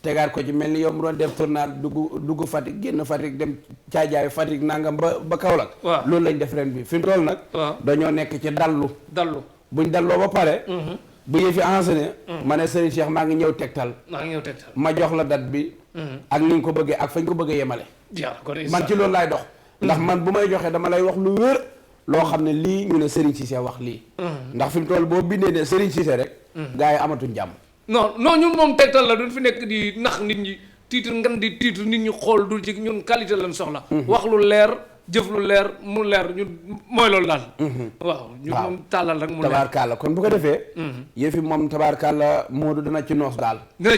tegaat ko ci mel ni yow mu doon def tournage dugg Fatick génn Fatick dem Caajaay Fatick nangam ba Kaolack. waaw loolu lañ def ren bi fi mu toll nag. dañoo nekk ci dallu. buñ dalloo ba pare. bu yee fi enseigné. ma ne Serigne Cheikh maa ngi ñëw tegtal. ma jox la date bi. ak ni nga ko bëggee ak fañ ko bëggee yemale. man ci loolu laay dox. ndax man bu may joxee dama lay wax lu wér. loo xam ne lii ñu ne Serigne Cissé wax lii. ndax fi mu toll boo bindee ne Serigne Cissé rek. gaa yi amatuñ jàmm. non ñun moom tegtal la duñ fi nekk di nax nit ñi tiitu ngan di tiitu nit ñi xool dul ci ñun qualité lañ soxla. wax lu leer. jëf lu leer mu leer ñun mooy loolu daal. waaw ñun moom tàllal rek mu leer tabaarkàlla kon bu ko defee. yëfi moom tabaarkàlla Modou dana ci noos daal. dana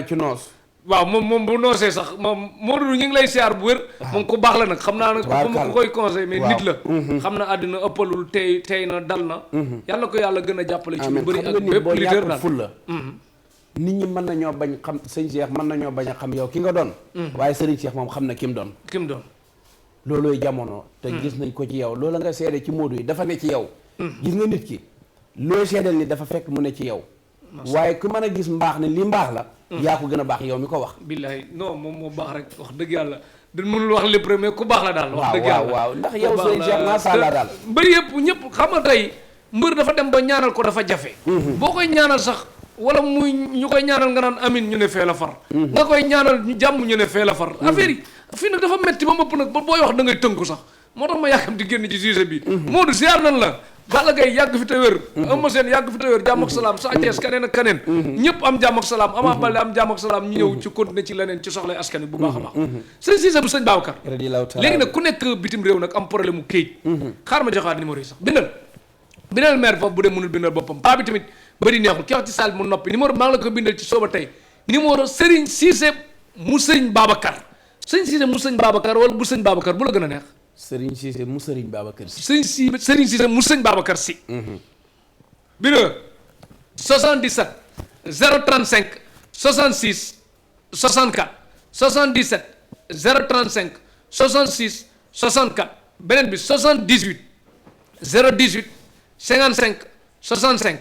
ci noos. waaw moom bu noosee sax moom Modou ñu ngi lay siyaar bu wér. moom ku baax la nag xam naa nag. bu ma ko koy conseil mais nit la. xam na àddina ëppalul tey na dal na. yàlla ko yàlla gën a jàppale. ci lu bëri ak bépp leader daal ful la. nit ñi mën nañoo bañ xam sëñ Cheikh mën nañoo bañ a xam yow ki nga doon. waaye Serigne Cheikh moom xam na ki mu doon. loolooy jamono te gis nañ ko ci yow loola nga seede ci Modou yi dafa ne ci yow. gis nga nit ki looy seedal ni dafa fekk mu ne ci yow. waaye ku mën a gis mbaax ne li mbaax la. yaa ko gën a baax yow mi ko wax. billahi non moom moo baax rek wax dëgg yàlla dañ mënul wax lépp rek mais ku baax la daal. wax dëgg yàlla waaw ndax yow sëñ Cheikh macha allah daal. mbër yëpp ñëpp xam nga tey mbër dafa dem ba ñaanal ko dafa jafe. boo koy ñaanal sax. wala muy ñu koy ñaanal nga naan amin ñu ne fee la far. nga koy ñaanal ñu jàmm ñu ne fee la far. affaire yi fii nag dafa metti ba mëpp nag ba booy wax da ngay tënku sax moo tax ma yàkkam di génn ci sujet bi. Modou ziar nan la. Balla Gaye yàgg fi te wér. Eumeu Sène yàgg fi te wér jàmm ak salaam Sa Thiès keneen ak keneen. ñëpp am jàmm ak salaam Ama Baldé am jàmm ak salaam ñu ñëw ci continuer ci leneen ci soxlay askan wi bu baax a baax. sëñ Cissé bu sëñ Babacar. léegi nag ku nekk bitim réew nag am problème mu këyit. xaar ma joxaat numéro yi sax bindal maire foofu bu dee mënul bindal boppam paa bi tamit bëri neexul ki wax ci salle bi mu noppi numéro maa ngi la ko bindal ci sooba tey numéro Serigne Cissé mu sëñ Babacar sëñ Cissé mu sëñ Babacar wala bu sëñ Babacar bu la gën a neex. Serigne Cissé mu Serigne Babacar si. Serigne Cissé mu sëñ Babacar si. bindal 77 035 66 64 77 035 66 64 beneen bi 78 018 55 65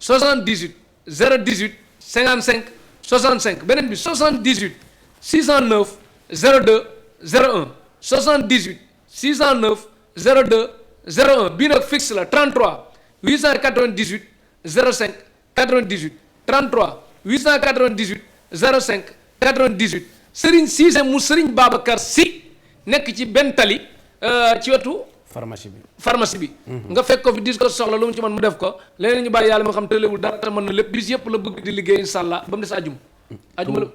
78 018 55 65 beneen bi 78 609 02 01 78 609 02 01 bii nag fixe la 33 898 05 98 33 898 05 98 Serigne Cissé mu Serigne Babacar Sy nekk ci benn tali ci wetu pharmacie bi nga fekk ko fi dis ko soxla lu mu ci mën mu def ko leneen ñu bàyyi yàlla moo xam tëlewul dara te mën na lépp bis yëpp la bëgg di liggéey insha Allah ba mu des ajuma la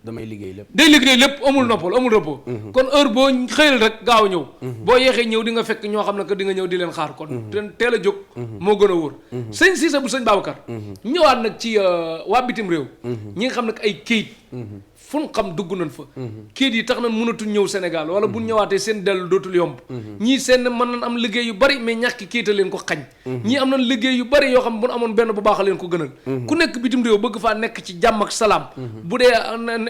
damay liggéey lépp day liggéey lépp amul noppal amul repos kon heure boo xëyal rek gaaw ñëw boo yeexee ñëw di nga fekk ñoo xam ne que di nga ñëw di leen xaar kon teel a jóg moo gën a wóor sëñ Cissé bu sëñ Babacar ñëwaat nag ci waa bitim réew ñi nga xam ne ay kayit fu ñu xam dugg nañ fa kayit yi tax nañ mënatuñ ñëw Sénégal wala bu ñëwaatee seen dellu dootul yomb ñii seen mën nañ am liggéey yu bari mais ñàkki kayit a leen ko xañ ñii am nañ liggéey yu bari yoo xam bu ñu amoon benn bu baax a leen ko gënal ku nekk bitim réew bëgg faa nekk ci jàmm ak salaam bu dee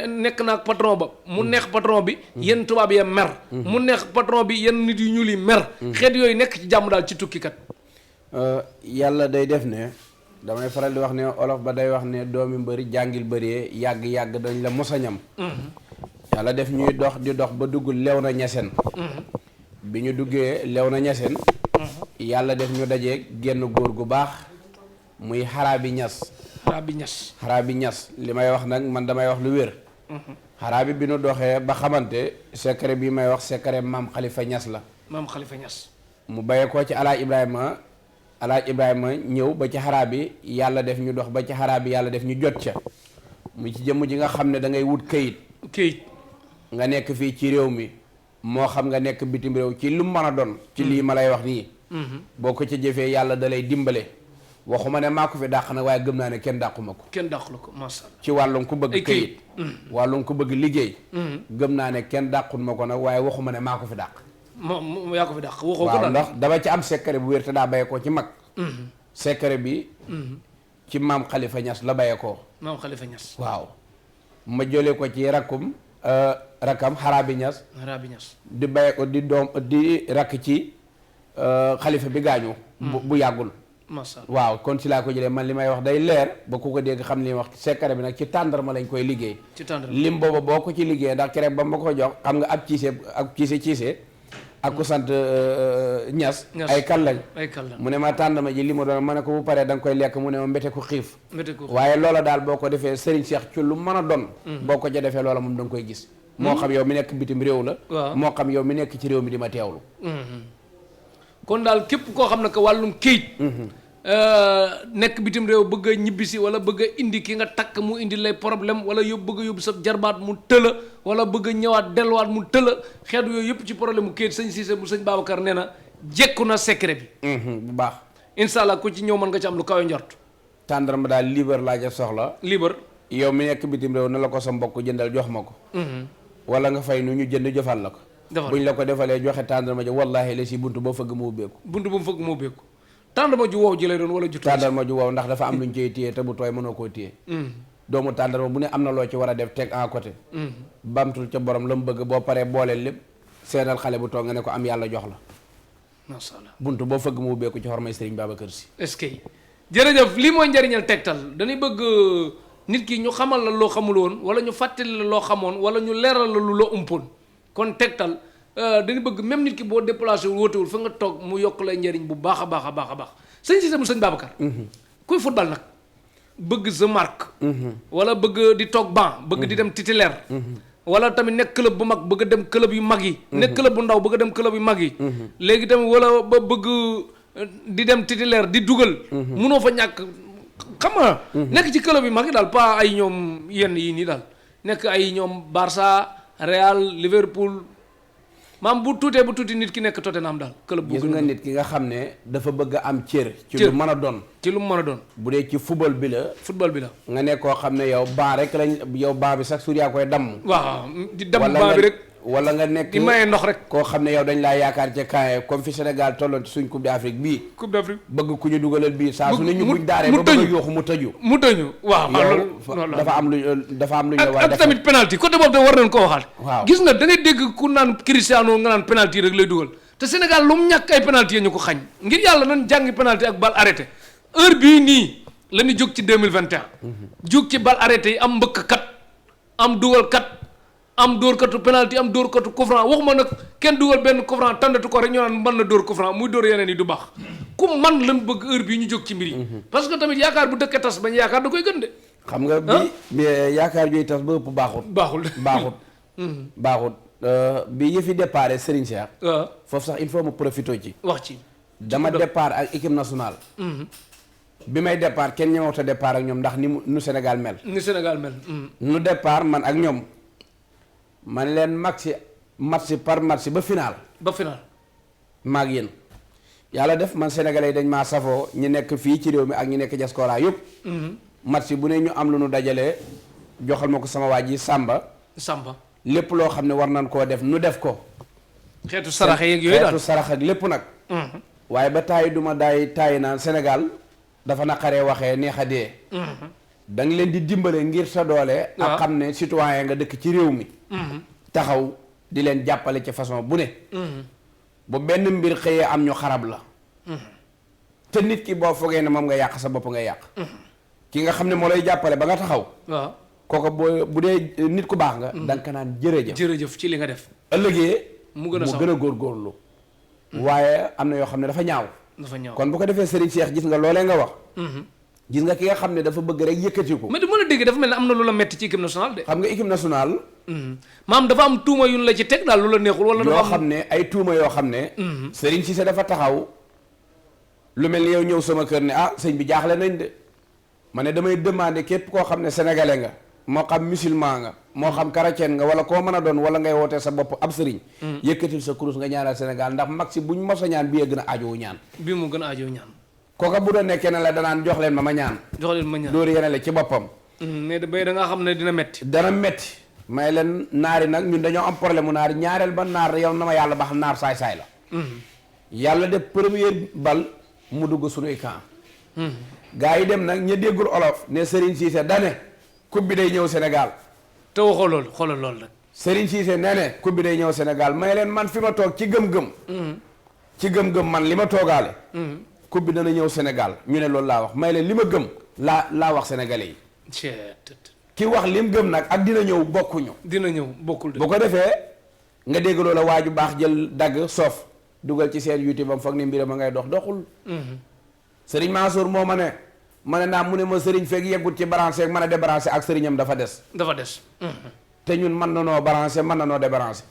nekk naag patron ba mu neex patron bi yenn tubaab ya mer mu neex patron bi yenn nit yu ñuul yi mer xeet yooyu nekk ci jàmm daal ci tukkikat yàlla day def ne damay faral di wax ne olof ba day wax ne doomi mbëri jàngil bëree yàgg-yàgg dañ la mos a ñam yàlla def ñuy dox di dox ba dugg lew na ñeseen bi ñu duggee lew na ñeseen yàlla def ñu dajee genn góor gu baax muy xaraabi ñas xaraabi ñas li may wax nag man damay wax lu wér xaraabi bi nu doxee ba xamante secret bi may wax secret maam xalifa ñas la maam xalifa ñas mu bayee ko ci alaaj Ibrahima ñëw ba ci xaraa bi yàlla def ñu dox ba ci xaraa bi yàlla def ñu jot ca mu ci jëmm ji nga xam ne da ngay wut kayit nga nekk fii ci réew mi moo xam nga nekk bitim réew ci lu mën a doon ci lii ma lay wax nii boo ko ca jëfee yàlla da lay dimbale waxuma ne maa ko fi dàq nag waaye gëm naa ne kenn dàquma ko kenn dàqu la ko masha Allah ci wàllum ku bëgg kayit wàllum ku bëgg liggéey gëm naa ne kenn dàqut ma ko nag waaye waxuma ne maa ko fi dàq moom yaa ko fi dàq waxoo ko waaw ndax dama ci am secret bu wér te daa bayee ko ci mag secret bi ci maam Khalifa Niass la bayee ko maam Khalifa Niass waaw ma jëlee ko ci rakam Xaraabi Niass di bayee ko di doom di rakk ci xalifa bi gaañu bu yàggul masha Allah waaw kon ci laa ko jëlee man li may wax day leer ba ku ko dégg xam li may wax secret bi nag ci tàndarma lañ koy liggéey lim booba boo ko ci liggéey ndax keroog ba ma ko jox xam nga ab ciise ak ku sant Ñas ay kal lañ mu ne ma tàndama ji li ma doon ma ne ko bu paree da nga koy lekk mu ne ma mbete ko xiif waaye loola daal boo ko defee Serigne Cheikh ci lu mën a doon boo ko ca defee loola moom da nga koy gis moo xam yow mi nekk bitim réew la moo xam yow mi nekk ci réew mi di ma teewlu kon daal képp koo xam ne que wàllum këyit nekk bitim réew bëgg a ñibbisi wala bëgg a indi ki nga takk mu indi lay problème wala bëgg a yóbbu sa jarbaat mu tëla wala bëgg a ñëwaat delluwaat mu tëla xeetu yooyu yëpp ci problème mu këyit sëñ Cissé bu sëñ Babacar nee na jekku na secret bi bu baax incha allah ku ci ñëw mën nga ci am lu kawe njort tàndarma daal liibar laa ca soxla liibar yow mi nekk bitim réew na la ko sa mbokk jëndal jox ma ko wala nga fay nu ñu jënd jofal la ko buñ la ko defalee joxe tàndarma ji wallaahi la si buntu boo fëgg mu ubbeeku buntu bu mu fëgg mu ubbeeku tàndarma ju wow ji lay doon wala ju tàndarma ju wow ndax dafa am lu ñu cey téye te bu tooy mënoo koo téye doomu tàndarma bu ne am na loo ci war a def teg en côté bamtul ca borom la mu bëgg boo paree booleel lépp seenal xale bu toog nga ne ko am yàlla jox la masha Allah buntu boo fëgg mu ubbeeku ci xormay Serigne Babacar Sy est-ce que jërëjëf lii mooy njëriñal Tektal dañuy bëgg nit ki ñu xamal la loo xamul woon wala ñu fàttali la loo xamoon wala ñu leeral la lu la umpoon kon Tektal dañu bëgg même nit ki boo déplacé wu wóotewul fa nga toog mu yokk lay njëriñ bu baax a baax a baax a baax sëñ Cissé mu sëñ Babacar kuy football nag bëgg sa marque wala bëgg di toog banc bëgg di dem titulaire wala tamit nekk club bu mag bëgg a dem club yu mag yi nekk club bu ndaw bëgg a dem club yu mag yi léegi tamit wala ba bëgg di dem titulaire di dugal munoo fa ñàkk xam nga nekk ci club yu mag yi daal pas ay ñoom yenn yi nii daal nekk ay ñoom Barça Real Liverpool maam bu tuutee bu tuuti nit ki nekk Tottenham daal club bu gis nga nit ki nga xam ne dafa bëgg a am cër ci lu mën a doon ci lu mu mën a doon bu dee ci football bi la nga nekk koo xam ne yow ban rek lañ yow ban bi sax suur yaa koy damm waaw di damm ban bi rek wala nga nekk di maye ndox rek. koo xam ne yow dañ laa yaakaar ca kaay comme fi Sénégal tolloon ci suñ coupe d'Afrique bii. coupe d'Afrique bëgg ku ñu dugalal bii saa su ne ñu buñ daaree ba bëgg a yooxu mu tëju. waaw loolu dafa am lu ñu war a def ak tamit penalty côté boobu war nañ ko waxaat. waaw gis nga da ngay dégg ku naan Cristiano nga naan penalty rek lay dugal te Sénégal lu mu ñàkk ay penalty ñu ko xañ ngir yàlla nañ jàngi penalty ak balle arrêté heure bii nii la ñu jóg ci 2021. jóg ci balle arrêté yi am mbëkk kat am dugal kat am dóor katu penalty am dóor katu coup franc waxuma nag kenn dugal benn coup franc tàndatu ko rek ñu naan mën na dóor coup franc muy dóor yeneen yi du baax ku man lan bëgg heure bii ñu jóg ci mbir yi. parce que tamit yaakaar bu dëkkee tas bañ yaakaar da koy gën de. xam nga bi yaakaar jooy tas ba ëpp baaxut bi yëfi départ Serigne Cheikh. waaw foofu sax il faut mu profité ci. wax ci dama départ ak équipe nationale. bi may départ kenn ñëwut a départ ak ñoom ndax nu Sénégal mel. nu départ man ak ñoom man leen match par match ba final. maag yéen yàlla def man sénégalais dañ maa safoo ñi nekk fii ci réew mi ak ñi nekk diaspora yëpp. match bu ne ñu am lu nu dajalee joxal ma ko sama waa ji Samba. lépp loo xam ne war nañ koo def nu def ko. xeetu sarax yeeg yooyu daal xeetu sarax ak lépp nag. waaye ba taayi duma taayi naan Sénégal dafa naqaree waxee neex a dee. da nga leen di dimbale ngir sa doole. ak xam ne citoyen nga dëkk ci réew mi. taxaw di leen jàppale ci façon bu ne. bu benn mbir xëyee am ñu xarab la. te nit ki boo fogee ne moom nga yàq sa bopp nga yàq. ki nga xam ne moo lay jàppale ba nga taxaw. waaw kooku bu dee nit ku baax nga. da nga ko naan jërëjëf ci li nga def. ëllëgee mu gën a góorgóorlu. waaye am na yoo xam ne dafa ñaaw. kon bu ko defee Serigne Cheikh gis nga loolee nga wax. gis nga ki nga xam ne dafa bëgg rek yëkkatiku. mais du mën a dégg dafa mel ne am na lu la metti ci équipe nationale de. xam nga équipe nationale. maam dafa am tuuma yu la ci teg daal lu la neexul wala. yoo xam ne ay tuuma yoo xam ne. Serigne Cissé dafa taxaw lu mel ni yow ñëw sama kër ne sëñ bi jaaxle nañ de ma ne damay demander képp koo xam ne sénégalais nga moo xam musulman nga moo xam chrétien nga wala koo mën a doon wala ngay wootee sa bopp ab sëriñ. yëkkatil sa kurus nga ñaanal Sénégal ndax mag si buñ mos a ñaan bi gën a aajowu ñaan. bii mu gën a aajowu ñaan. kooka bu doon nekkee ne la danaan jox leen ma ñaan. dóor yeneen la ci boppam. mais da nga xam ne dina metti. dana metti may leen naari nag ñun dañoo am problème mu naari ñaareel ba naar yow na ma yàlla baax naar saay-saay la. yàlla def première bal mu dugg sunuy camp. gaa yi dem nag ña déggul olof ne Serigne Cissé dane coupe bi day ñëw Sénégal. te waxoo loolu xoolal loolu rek. Serigne Cissé nee ne coupe bi day ñëw Sénégal may leen man fi ma toog ci gëm-gëm. ci gëm-gëm man li ma toogaale. coupe bi dana ñëw Sénégal ñu ne loolu laa wax may leen li ma gëm laa wax sénégalais yi. ki wax lim gëm nag ak dina ñëw bokkuñu. dina ñëw bokkul de. bu ko defee nga dégg loola waaju baax jël dagg soof dugal ci seen YouTube am foog ni mbir ma ngay doxul. Serigne Mansour moo ma ne naa mu ne ma Serigne fekk yeggut ci branché ak mën a débranché ak Serignam dafa des. te ñun mën na noo branché mën na noo débranché.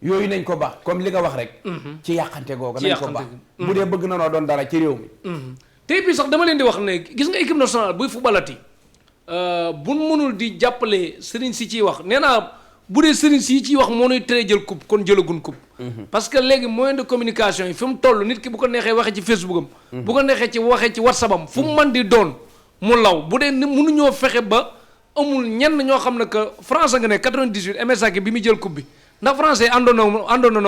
yooyu nañ ko baax comme li nga wax rek. ci yàqante googu nañ ko baax. bu dee bëgg na noo doon dara ci réew mi. tey bi sax dama leen di wax ne gis nga équipe nationale buy fubalati buñ mënul di jàppale Serigne si ciy wax nee naa bu dee Serigne si ciy wax moo nuy tere jël coupe kon jëlagun coupe. parce que léegi moyen de communication yi fi mu toll nit ki bu ko neexee waxee ci Facebook am. bu ko neexee waxee ci WhatsApp am fu mu mën di doon mu law bu dee mënuñoo fexe ba amul ñenn ñoo xam ne que France nga ne 98 MSA bi muy jël coupe bi ndax français àndoon na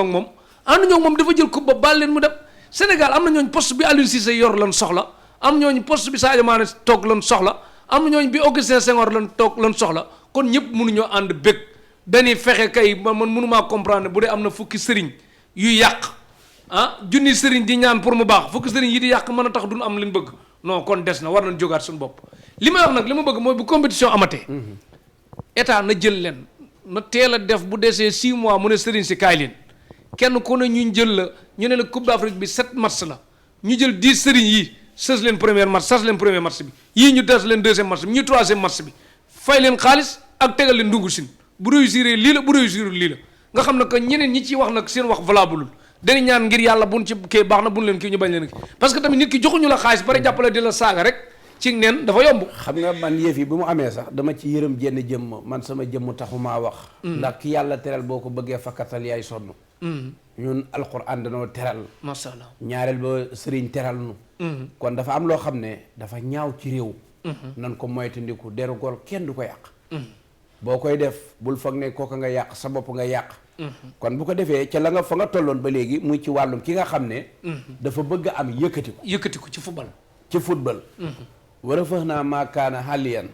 moom ànduñoo moom dafa jël coupe ba baal leen mu dem Sénégal am na ñooñ poste bi Aliou Cissé yor lan soxla am ñooñ poste bi Sadio Mané toog lan soxla am na ñooñ bi Augustin Senghor lan toog lan soxla kon ñëpp mënuñoo ànd bëgg dañuy fexe kay man mënumaa comprendre bu dee am na fukki sëriñ yuy yàq junni sëriñ di ñaan pour mu baax fukki sëriñ yi di yàq mën a tax duñ am liñ bëgg non kon des na war nañ jógaat suñu bopp li may wax nag li ma bëgg mooy bu compétition amatee état na jël leen na teel a def bu desee 6 mois mu ne sëriñ si kaay leen kenn ku ne ñu jël la ñu ne la coupe d'Afrique bi 7 match la ñu jël 10 sëriñ yi sas leen premier match bi yii ñu des leen deuxième match bi ñii troisième match bi fay leen xaalis ak tegal leen ndungu sin bu réussir lii la bu réussir lii la nga xam ne que ñeneen ñi ciy wax nag seen wax valable dañu ñaan ngir yàlla buñ ci kii baax na buñ leen kii ñu bañ leen kii parce que tamit nit ki joxuñu la xaalis bari jàppale di la saaga rek ci neen dafa yomb. xam nga man yëf yi bu mu amee sax dama ci yërëm jenn jëmm man sama jëmm taxumaa wax. ndax ki yàlla teral boo ko bëggee fakkatal yaay sonn. ñun alxuraan danoo teral. macha allah ñaareel ba sëriñ teral nu. kon dafa am loo xam ne dafa ñaaw ci réew. nan ko moytandiku deru gol kenn du ko yàq. boo koy def bul foog ne kooka nga yàq sa bopp nga yàq kon bu ko defee ca la nga fa nga tolloon ba léegi muy ci wàllum ki nga xam ne dafa bëgg am yëkkatiku ci football war a fëx naa maakaana xaliyan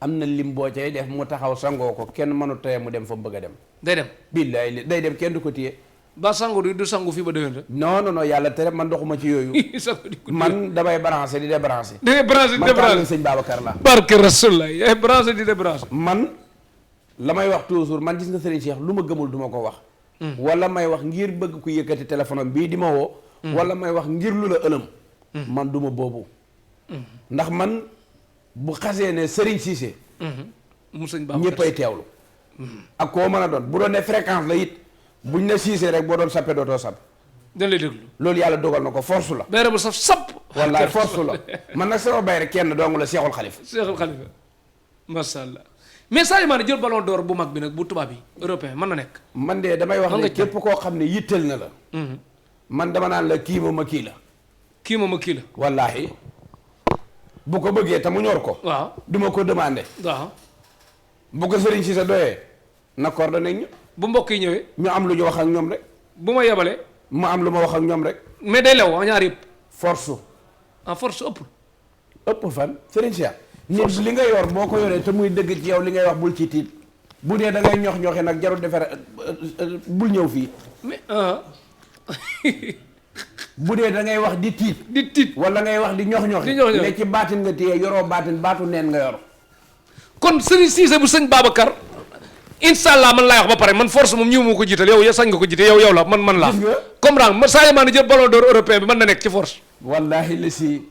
am na lim boo cay def mu taxaw sangoo ko kenn mënu teye mu dem fa mu bëgg a dem day dem billaay day dem kenn du ko téye ba sangu du sangu fii ba déwén rek non yàlla tere man doxuma ci yooyu man damay branché di débranché man sëñ Babacar la barke Rasulullah yaay branché di débranché man la may wax toujours man gis nga Serigne Cheikh lu ma gëmul duma ko wax wala may wax ngir bëgg ku yëkkati téléphone am bii di ma woo wala may wax ngir lu la ëlëm man duma boobu ndax man bu xasee ne Serigne Cissé mu sëñ Babacar ñëppay teewlu ak koo mën a doon bu doon ne fréquence la it buñ ne Cissé rek boo doon sappe dootoo sapp dañ lay déglu loolu yàlla dogal na ko force la bayra bu saf sapp wallaay force la man nag sama bay rek kenn dong la Seexul Xalifa masha Allah mais Sadio Mané jël ballon d'or bu mag bi nag bu tubaab yi européen mën na nekk man de damay wax ne képp koo xam ne yitteel na la man dama naan la kii moom a kii la wallaahi bu ko bëggee te mu ñor ko waaw duma ko demandé waaw bu ko Serigne Cissé doyee na coordonné ñu bu mbokk yi ñëwee ñu am lu ñu wax ak ñoom rek bu ma yebalee mu am lu ma wax ak ñoom rek mais day lew ñaar yëpp force ëpp fan Serigne Cheikh nit li nga yor boo ko yoree te muy dëgg ci yow li ngay wax bul ci tiit bu dee da ngay ñox-ñoxi nag jarul defar bul ñëw fii mais bu dee da ngay wax di tiit wala ngay wax di ñox-ñoxi ne ci baatin nga téye yoroo baatu neen nga yor kon Serigne Cissé bu sëñ Babacar incha allah man laay wax ba pare man force moom ñëw moo ko jiital yow sañ nga ko jiite yow la man laa comprendre Sadio Mané jël ballon d'or européen bi mën na nekk ci force wallahi la si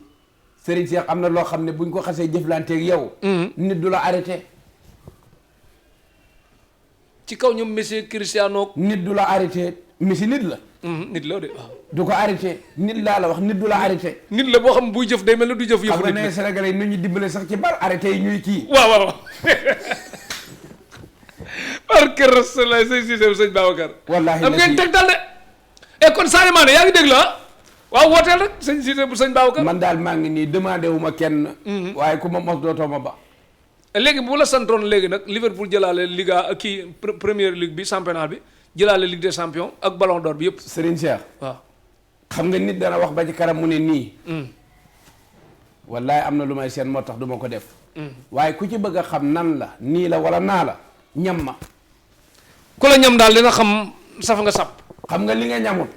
Serigne Cheikh am na loo xam ne buñ ko xasee jëflanteeg yow nit du la arrêté ci kaw ñoom Messi Cristiano nit du la arrêté Messi nit la nit la de waaw du ko arrêté nit laa la wax nit du la arrêté nit la boo xam buy jëf day mel ne du jëf yëfu nit xam nga ne Sénégalais yi nu ñu dimbale sax ci bar arrêté yi ñuy kii waaw barke Rasulullah sëñ Cissé sëñ Babacar wallaahi am ngeen teg dal de et kon Sadio Mané yaa ngi dégg la waaw wooteel rek sëñ Cissé bu sëñ Babacar man daal maa ngi nii demandé wu ma kenn waaye ku ma mos dootoo ma ba léegi bu la santoon léegi nag Liverpool jëlaale Liga kii Premier League bi championnat bi jëlaale Ligue des Champions ak Ballon d'Or bi yëpp Serigne Cheikh waaw xam nga nit dana wax ba ci kanam mu ne nii wallaay am na lu may seen moo tax du ma ko def waaye ku ci bëgg a xam nan la nii la wala naa la ñam ma ku la ñam daal dina xam saf nga sap xam nga li nga ñamut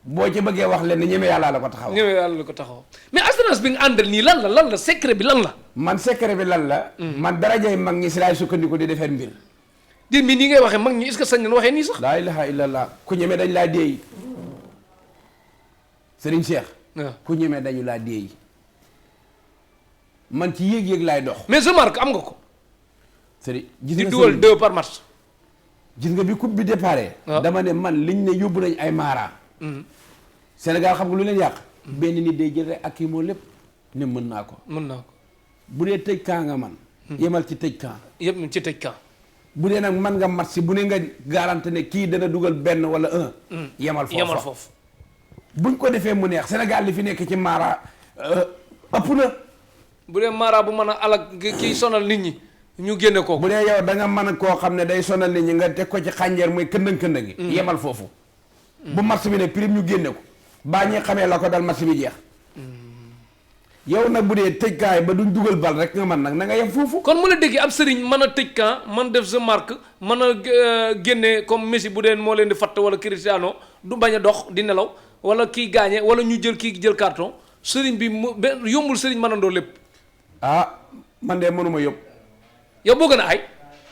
boo ci bëggee wax leen ni ñeme yàlla la ko taxaw mais assurance bi nga àndal nii lan la secret bi lan la man secret bi lan la man darajay mag ñi si laay sukkandiku di defee mbir dir mi nii ngay waxee mag ñi est-ce que sañ nañ waxee nii sax laa ilaha illallah ku ñeme dañ laa déey Serigne Cheikh ku ñeme dañu laa déey man ci yéeg-yéeg laay dox mais je marque am nga ko Serigne di dugal 2 par match gis nga bi coupe bi déparé dama ne man liñ ne yóbbu nañ ay maara Sénégal xam nga lu leen yàq benn nit day jël rek ak kii moo lépp ne mën naa ko bu dee tëj kaa nga man yemal ci tëj kaa yëpp ci tëj kaa bu dee nag man nga mat si bu ne nga garanti ne kii dana dugal benn wala un yemal foofu buñ ko defee mu neex Sénégal li fi nekk ci maara ëpp na bu dee maara bu mën a alak kii sonal nit ñi ñu génne ko bu dee yow da nga mën a koo xam ne day sonal nit ñi nga teg ko ci xànjeer muy këndëng-këndëng gi yemal foofu bu match bi ne prime ñu génne ko baa ñi xamee la ko dal match bi jeex yow nag bu dee tëj kaay ba duñ dugal bal rek nga man nag na nga yem foofu kon mu la déggee ab sëriñ mën a tëj kaa man def sa marque mën a génne comme Messi bu dee moo leen di fatt wala Cristiano du bañ a dox di nelaw wala kii gaañe wala ñu jël kii jël carton sëriñ bi yombul sëriñ mën a ndoo lépp man de mënuma yóbbu yow boo gën a ay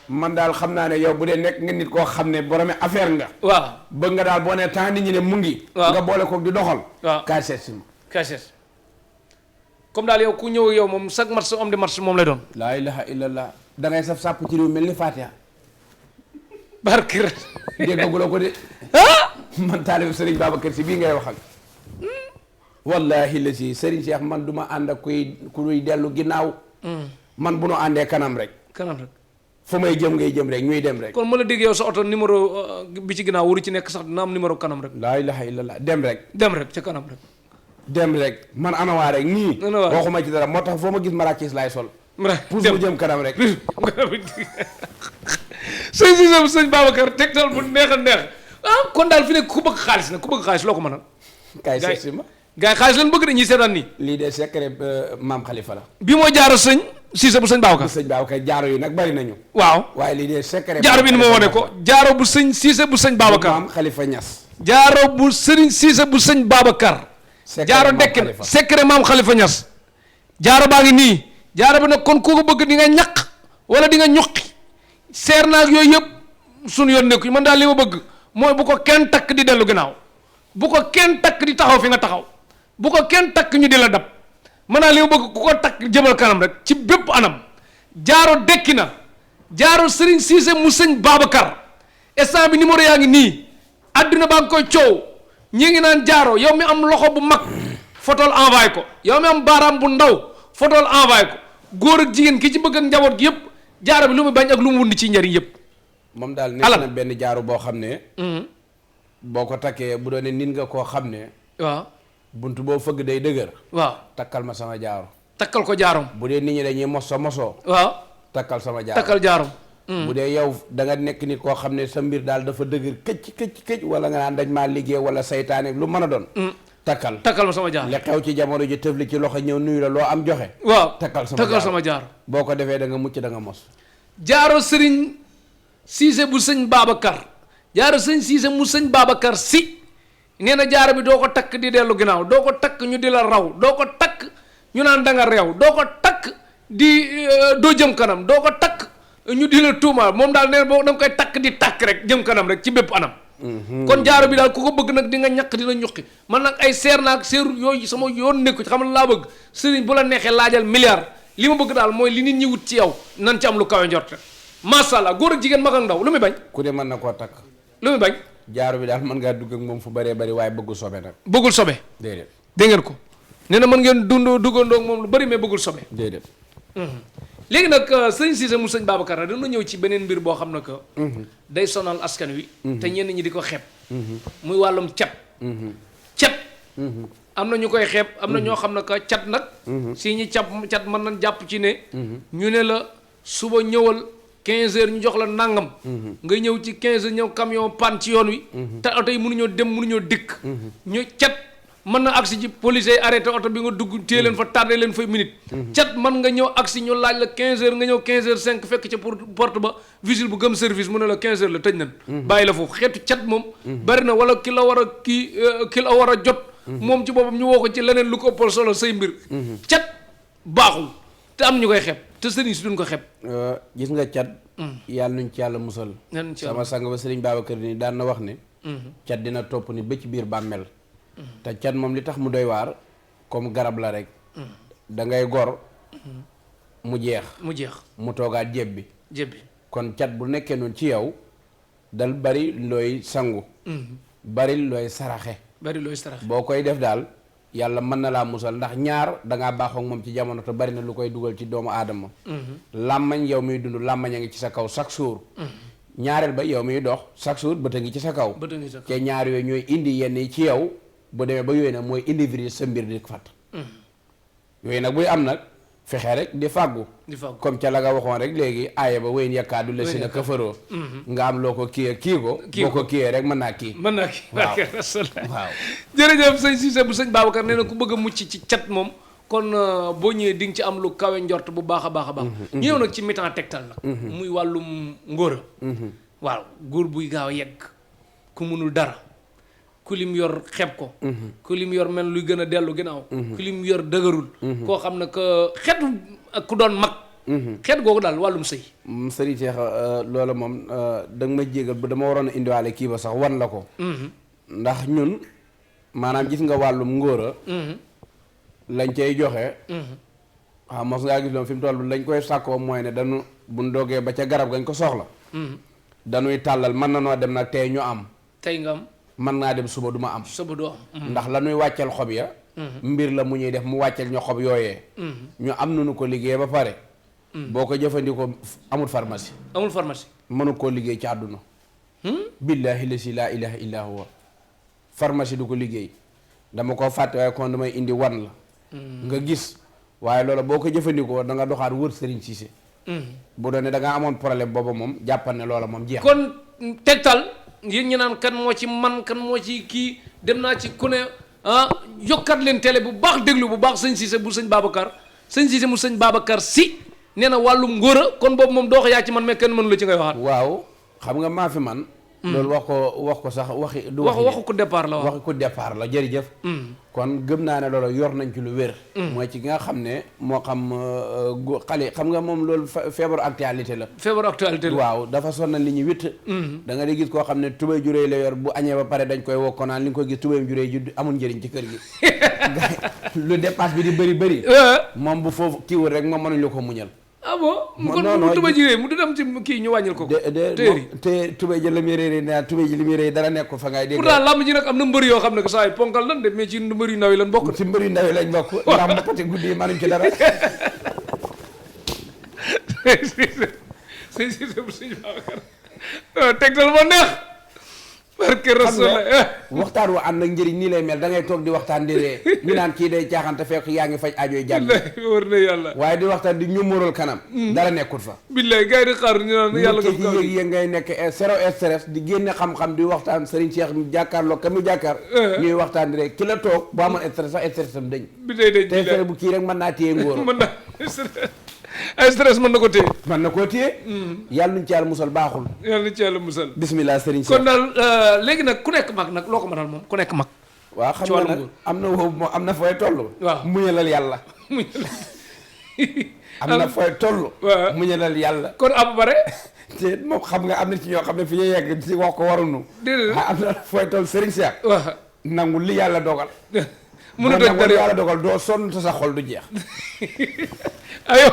man daal xam naa ne yow bu dee nekk nga nit koo xam ne borome affaire nga waaw bëgg nga daal boo ne temps nit ñi ne mu ngi nga boole ko di doxal kaay seet si ma kaay seet comme daal yow ku ñëw yow moom chaque match homme de match moom lay doon laa ilaha illallah da ngay saf sàpp ci réew mel ni Fatiha barkir déggagula ko de man taalibu Serigne Babacar si bii ngay wax ak wallahi la si Serigne Cheikh man duma ànd ak kuy dellu ginnaaw man bu nu àndee kanam rek fu may jëm ngay jëm rek ñuy dem rek kon ma la dégg yow sa oto numéro bi ci ginnaaw waru ci nekk sax dina am numéro kanam rek laa ilaha illallah dem rek ca kanam rek dem rek man anawaa rek nii waxuma ci dara moo tax foo ma gis marakis laay sol puus mu jëm kanam rek. sëñ Cissé bu sëñ Babacar tegtal bu neex a neex kon daal fi ne ku bëgg xaalis nag ku bëgg xaalis loo ko mënal. kaay seet si ma. gars yi xaalis lañ bëgg dañuy seetaan nii. lii de secret maam Khalifa la. bi moo jaaro sëñ Cissé bu sëñ Babacar. bu sëñ Babacar jaaro yi nag bari nañu. waaw waaye lii de secret. jaaro bi ni ma wone ko jaaro bu sëñ Cissé bu sëñ Babacar. maam Khalifa Niass. jaaro bu sëriñ Cissé bu sëñ Babacar. jaaro dekk na secret maam Khalifa Niass. jaaro baa ngi nii. jaaro bi nag kon ku ko bëgg di nga ñaq wala di nga ñuqi seer naag yooyu yëpp suñu yoon nekku man daal li ma bëgg mooy bu ko kenn takk di dellu ginnaaw bu ko kenn takk di taxaw fi nga taxaw bu ko kenn takk ñu di la dab man daal li ma bëgg ku ko takk jëmal kanam rek ci bépp anam jaaro dekki na jaaro Serigne Cissé mu sëñ Babacar instant bi numéro yaa ngi nii adduna baa ngi koy coow ñi ngi naan jaaro yow mi am loxo bu mag fotol envoyé ko yow mi am baaraam bu ndaw fotol envoyé ko góor ak jigéen ki ci bëgg ak njaboot gi yëpp jaaro bi lu mu bañ ak lu mu wund ci njariñ yëpp. moom daal nekk na benn jaaro boo xam ne. boo ko takkee bu doon nit nga koo xam ne. waaw bunt boo fëgg day dëgër. waaw takkal ma sama jaaro. takkal ko jaarom. bu dee nit ñi dañuy mosoo. waaw takkal sama jaaro takkal jaarom. bu dee yow da nga nekk nit koo xam ne sa mbir daal dafa dëgër këcc wala nga naan dañ maa liggéey wala saytaane lu mën a doon. takkal ma sama jaar li xew ci jamono ji tëfli ci loxo ñëw nuyu la loo am joxe. waaw takkal sama jaar boo ko defee da nga mucc da nga mos. jaaro Serigne Cissé bu sëñ Babacar jaaro sëñ Cissé mu sëñ Babacar si nee na jaaro bi doo ko takk di dellu ginnaaw doo ko takk ñu di la raw doo ko takk ñu naan da nga réew doo ko takk di doo jëm kanam doo ko takk ñu di la tuumaal moom daal nee boo da nga koy takk di takk rek jëm kanam rek ci bépp anam. kon jaaro bi daal ku ko bëgg nag di nga ñàkk dina ñuqi man nag ay seer naag seer yooyu sama yoon nekku ci xam la laa bëgg sëriñ bu la neexee laajal milliard li ma bëgg daal mooy li nit ñi wut ci yow nan ci am lu kawe njort macha allah góor ak jigéen mag ak ndaw lu muy bañ. ku ne mën na koo takk. lu muy bañ. jaaro bi daal mën ngaa dugg ak moom fu bëree bëri waaye bëggul sobe nag. bëggul sobe. déedéet dégg ngeen ko nee na mën ngeen duggandoo ak moom lu bëri mais bëggul sobe. déedéet. léegi nag sëñ Cissé mu sëñ Babacar nag dana ñëw ci beneen mbir boo xam ne que. day sonal askan wi. te ñenn ñi di ko xeeb. muy wàllum cat. cat. am na ñu koy xeeb am na ñoo xam ne que cat nag. si ñi cat mën nañ jàpp ci ne. ñu ne la suba ñëwal 15 heures ñu jox la nangam. nga ñëw ci 15 heures ñëw camion pan ci yoon wi. te oto yi mënuñoo dem mënuñoo dikk. ñu cat. mën na agsi ci policier arrêté oto bi nga dugg téye leen fa tardé leen fay minute cat mën nga ñëw agsi ñu laaj la 15 heures nga ñëw 15 heures 5 fekk ca porte ba vigile bu gëm service mu ne la 15 heures la tëj nañ bàyyi la foofu xeetu cat moom bari na wala ki la war a ki la war a jot moom ci boppam ñu woo ko ci leneen lu ko ëppal solo say mbir cat baaxul te am ñu koy xeeb te sëriñ si duñ ko xeeb gis nga cat yàlla nuñ ci yàlla musal sama sang ba sëriñ Babacar ni daan na wax ne cat dina topp ni ba ci biir bàmmeel te cat moom li tax mu doy waar comme garab la rek da ngay gor mu jeex mu toogaat jébbi kon cat bu nekkee noonu ci yow dal bari looy sangu bari looy saraxe boo koy def daal yàlla mën na laa musal ndax ñaar dangaa baaxook moom ci jamono te bari na lu koy dugal ci doomu aadama làmmañ yow miy dund làmmañ a ngi ci sa kaw chaque jour ñaareel ba yow miy dox chaque jour bët a ngi ci sa kaw te ñaar yooyu ñooy indi yenn yi ci yow bu demee ba yooyu nag mooy individu sa mbir di fàtt yooyu nag buy am nag fexe rek di fàggu comme ca la nga waxoon rek léegi aaya ba wéyn yakkaadu la si na kafaroo nga am loo ko kii ko boo ko kiyee rek mën naa kii waaw jërëjëf sëñ Cissé bu sëñ Babacar nee na ku bëgg a mucc ci cat moom kon boo ñëwee di nga ci am lu kawe njort bu baax a baax a baax ñu ñëw nag ci mi-temps tegtal nag muy wàllum ngóora waaw góor buy gaaw a yegg ku munul dara ku lim yor xeeb ko ku lim yor mel luy gën a dellu ginnaaw ku lim yor dëgërul koo xam ne que xeetu ku doon mag xeet googu daal wàllum sëy sëriñ Cheikh loola moom da nga ma jégal bu dama waroon a indiwaale kii ba sax wan la ko ndax ñun maanaam gis nga wàllum ngóora lañ cay joxe waaw mos ngaa gis loolu fi mu toll lañ koy sàkkoo mooy ne dañu buñ dogee ba ca garab gañ ko soxla dañuy tàllal mën na noo dem nag tey ñu am tey nga am mën naa dem suba du ma am suba du am ndax la ñuy wàccal xob ya mbir la mu ñuy def mu wàccal ñu xob yooyee ñu am nañu ko liggéey ba pare boo ko jëfandikoo amul pharmacie mënu koo liggéey ci àdduna billaahi la si laa ilaha illa huwa pharmacie du ko liggéey dama ko fàtte waaye kon damay indi wan la nga gis waaye loola boo ko jëfandikoo da nga doxaat wër Serigne Cissé bu doon ne da nga amoon problème booba moom jàppal ne loola moom jeex kon tegtal yéen ñu naan kan moo ci man kan moo ci kii dem naa ci ku ne yokkat leen télé bu baax déglu bu baax sëñ Cissé bu sëñ Babacar sëñ Cissé mu sëñ Babacar si nee na wàllum ngóora kon boobu moom doo ko yaa ci man mais kenn mënu la ci ngay waxaat waaw xam nga maa fi man loolu wax ko sax waxi du waxu ko départ la waxi ko départ la jërëjëf kon gëm naa ne loolu yor nañ ci lu wér mooy ci nga xam ne moo xam xale xam nga moom loolu feebaru actualité la feebaru actualité la waaw dafa sonnal li ñu witt da nga di gis koo xam ne tubéy juréy la yor bu añee ba pare dañ koy wokko naan li nga koy gis tubéyam juréy ju amul njëriñ ci kër gi lu dépasse bi di bëri moom bu foofu kiiwul rek moom mënuñ la ko muñal ah bon kon mu tubéy ji mu du dem ci kii ñu wàññil ko te tubéy ji la muy réeré naa tubéy ji li muy réeré dara nekk ko fa ngay dégg pourtant lamb ji nag am na mbër yoo xam ne que saa yi ponkal lan de mais ci mbër yu ndaw yi lan bokk ci mbër yu ndaw yi lañ bokk ndax mbokkati guddi yi mënuñ ci dara sëñ Cissé bu sëñ Babacar tegtal ma neex barke Rasul waxtaan wa ànd ak njëriñ nii lay mel da ngay toog di waxtaan di ree ñu naan kii day caaxante fekk yaa ngi faj aajoy jàmm wër na yàlla waaye di waxtaan di ñumural kanam dara nekkut fa billaay gars yi di xaar ñu naan yàlla def ko yéeg ngay nekk zéro stress di génne xam-xam di waxtaan Serigne Cheikh mi jàkkaarloo ka mu jàkkaar ñuy waxtaan di rek ki la toog boo amoon stress sax stress am dañ bi day dañ tey fere bu kii rek mën naa téye ngóor mën na ay stress mën na ko téye mën na koo téye yàlla nuñ ci yàlla musal baaxul yàlla nuñ ci yàlla musal bismillah Serigne Cheikh kon daal léegi nag ku nekk mag nag loo ko mënal moom ku nekk mag waaw xam nga nag am na woowu moom am na fooy toll waaw muñalal yàlla am na fooy toll muñalal yàlla kon am bare te moom xam nga am na ci ñoo xam ne fi ñu yegg ci wax ko warunu déedéet am na fooy toll Serigne Cheikh waaw nangu li yàlla dogal mënu dëgg dara yàlla dogal doo sonn te sa xol du jeex ayo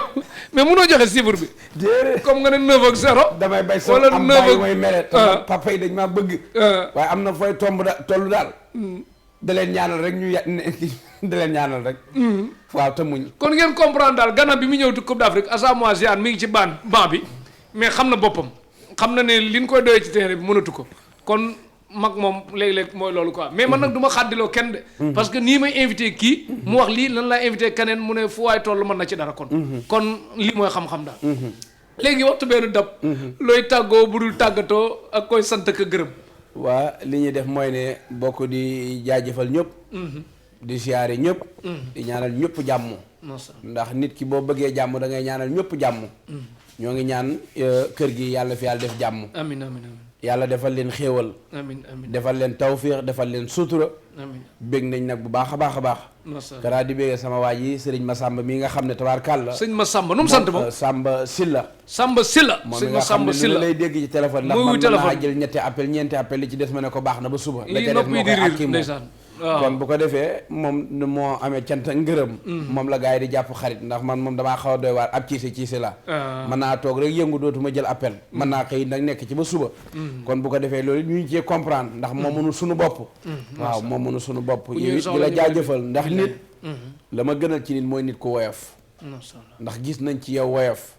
mais mënoo joxe chiffre bi déedéet comme nga ne 9 ak 0 damay bay so am bàyyi mooy mere papa yi dañ maa bëgg waaye am na fooy tomb toll daal da leen ñaanal rek da leen ñaanal rek waaw te muñ kon ngeen comprendre daal Ghana bi mu ñëw ci Coupe d'Afrique Asamoah Gyan mi ngi ci ban bi mais xam na boppam xam na ne liñ koy doyee ci terrain bi mënatu ko kon mag moom léeg-léeg mooy loolu quoi mais man nag du ma xàddiloo kenn de parce que nii may invité kii mu wax lii lan laa invité keneen mu ne fu waay toll mën na ci dara kon lii mooy xam-xam daal léegi waxtu benn dab looy tàggoo bu dul tàggatoo ak koy sant ka gërëm waa li ñuy def mooy ne bokk di jaajëfal ñëpp di siyaare ñëpp di ñaanal ñëpp jàmm ndax nit ki boo bëggee jàmm da ngay ñaanal ñëpp jàmm ñoo ngi ñaan kër gi yàlla fi yàlla def jàmm amiin amiin amiin yàlla defal leen xéewal amiin amiin defal leen tawfiix defal leen sutura amiin bég nañ nag bu baax a baax a baax karaa di béggee sama waa ji sëriñ Massamba mii nga xam ne tabaarkàlla sëñ Massamba nu mu sant moom Samba Silla Samba Silla moom mi nga xam ne lu lay dégg ci téléphone ndax man mën naa jël ñetti appel ñeenti appel li ci des ma ne ko baax na ba suba la ca des moo koy akki moom kon bu ko defee moom moo amee cant ak ngërëm moom la gars yi di jàpp xarit ndax man moom damaa xaw a doy waar ab ciise la mën naa toog rek yëngu dootuma jël appel mën naa xëy nag nekk ci ba suba kon bu ko defee loolu ñu cee comprendre ndax moo mënul suñu bopp waaw moo mënul suñu bopp yow it di la jaajëfal ndax nit la ma gënal ci nit mooy nit ku woyof ndax gis nañ ci yow woyof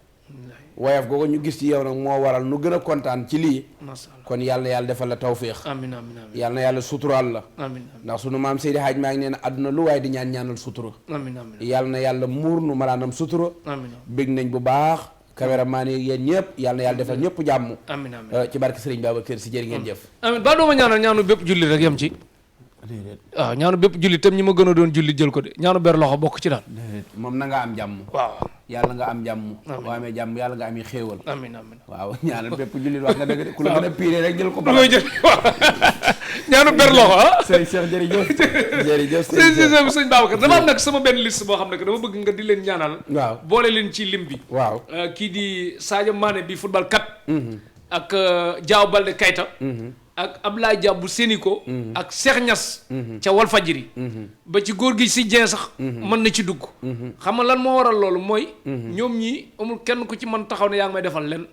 googu ñu gis ci yow nag moo waral nu gën a kontaan ci lii kon yàlla na yàlla defal la tawfiix amiin amiin amiin yàlla na yàlla suturaal la amiin ndax sunu maam Seydi Hadj maa ngi nee na àdduna lu waaye di ñaanal sutura amiin amiin yàlla na yàlla muur nu malaanam sutura amiin bég nañ bu baax caméraman yi yéen ñëpp yàlla na yàlla defal ñëpp jàmm amiin amiin ci barke Serigne Babacar Sy jërë ngeen jëf amiin ba dooma ñaanal ñaanu bépp julli rek yem ci waaw ñaanu bépp julli tam ñi ma gën a doon julli jël ko de ñaanu ber loxo bokk ci daal moom na nga am jàmm waaw yàlla nga am jàmm boo amee jàmm yàlla nga am yi xéewal amiin amiin waaw ñaanal bépp jullit wax nga dëgg de ku la gën a piiree rek jël ko koy jël ñaanu ber loxo sëñ Cheikh jërëjëf jërëjëf sëñ Babacar dafa am nag sama benn liste boo xam ne que dama bëgg nga di leen ñaanal waaw boole leen ci lim bi waaw kii di Sadio Mané bi football kat ak Diao Baldé Keita ak Abdoulaye Dia bu Sénico ak Cheikh Niass ca Walfadjri ba ci góor gi si Dieng sax mën na ci dugg xam nga lan moo waral loolu mooy ñoom ñii amul kenn ku ci mën taxaw ne yaa ngi may defal len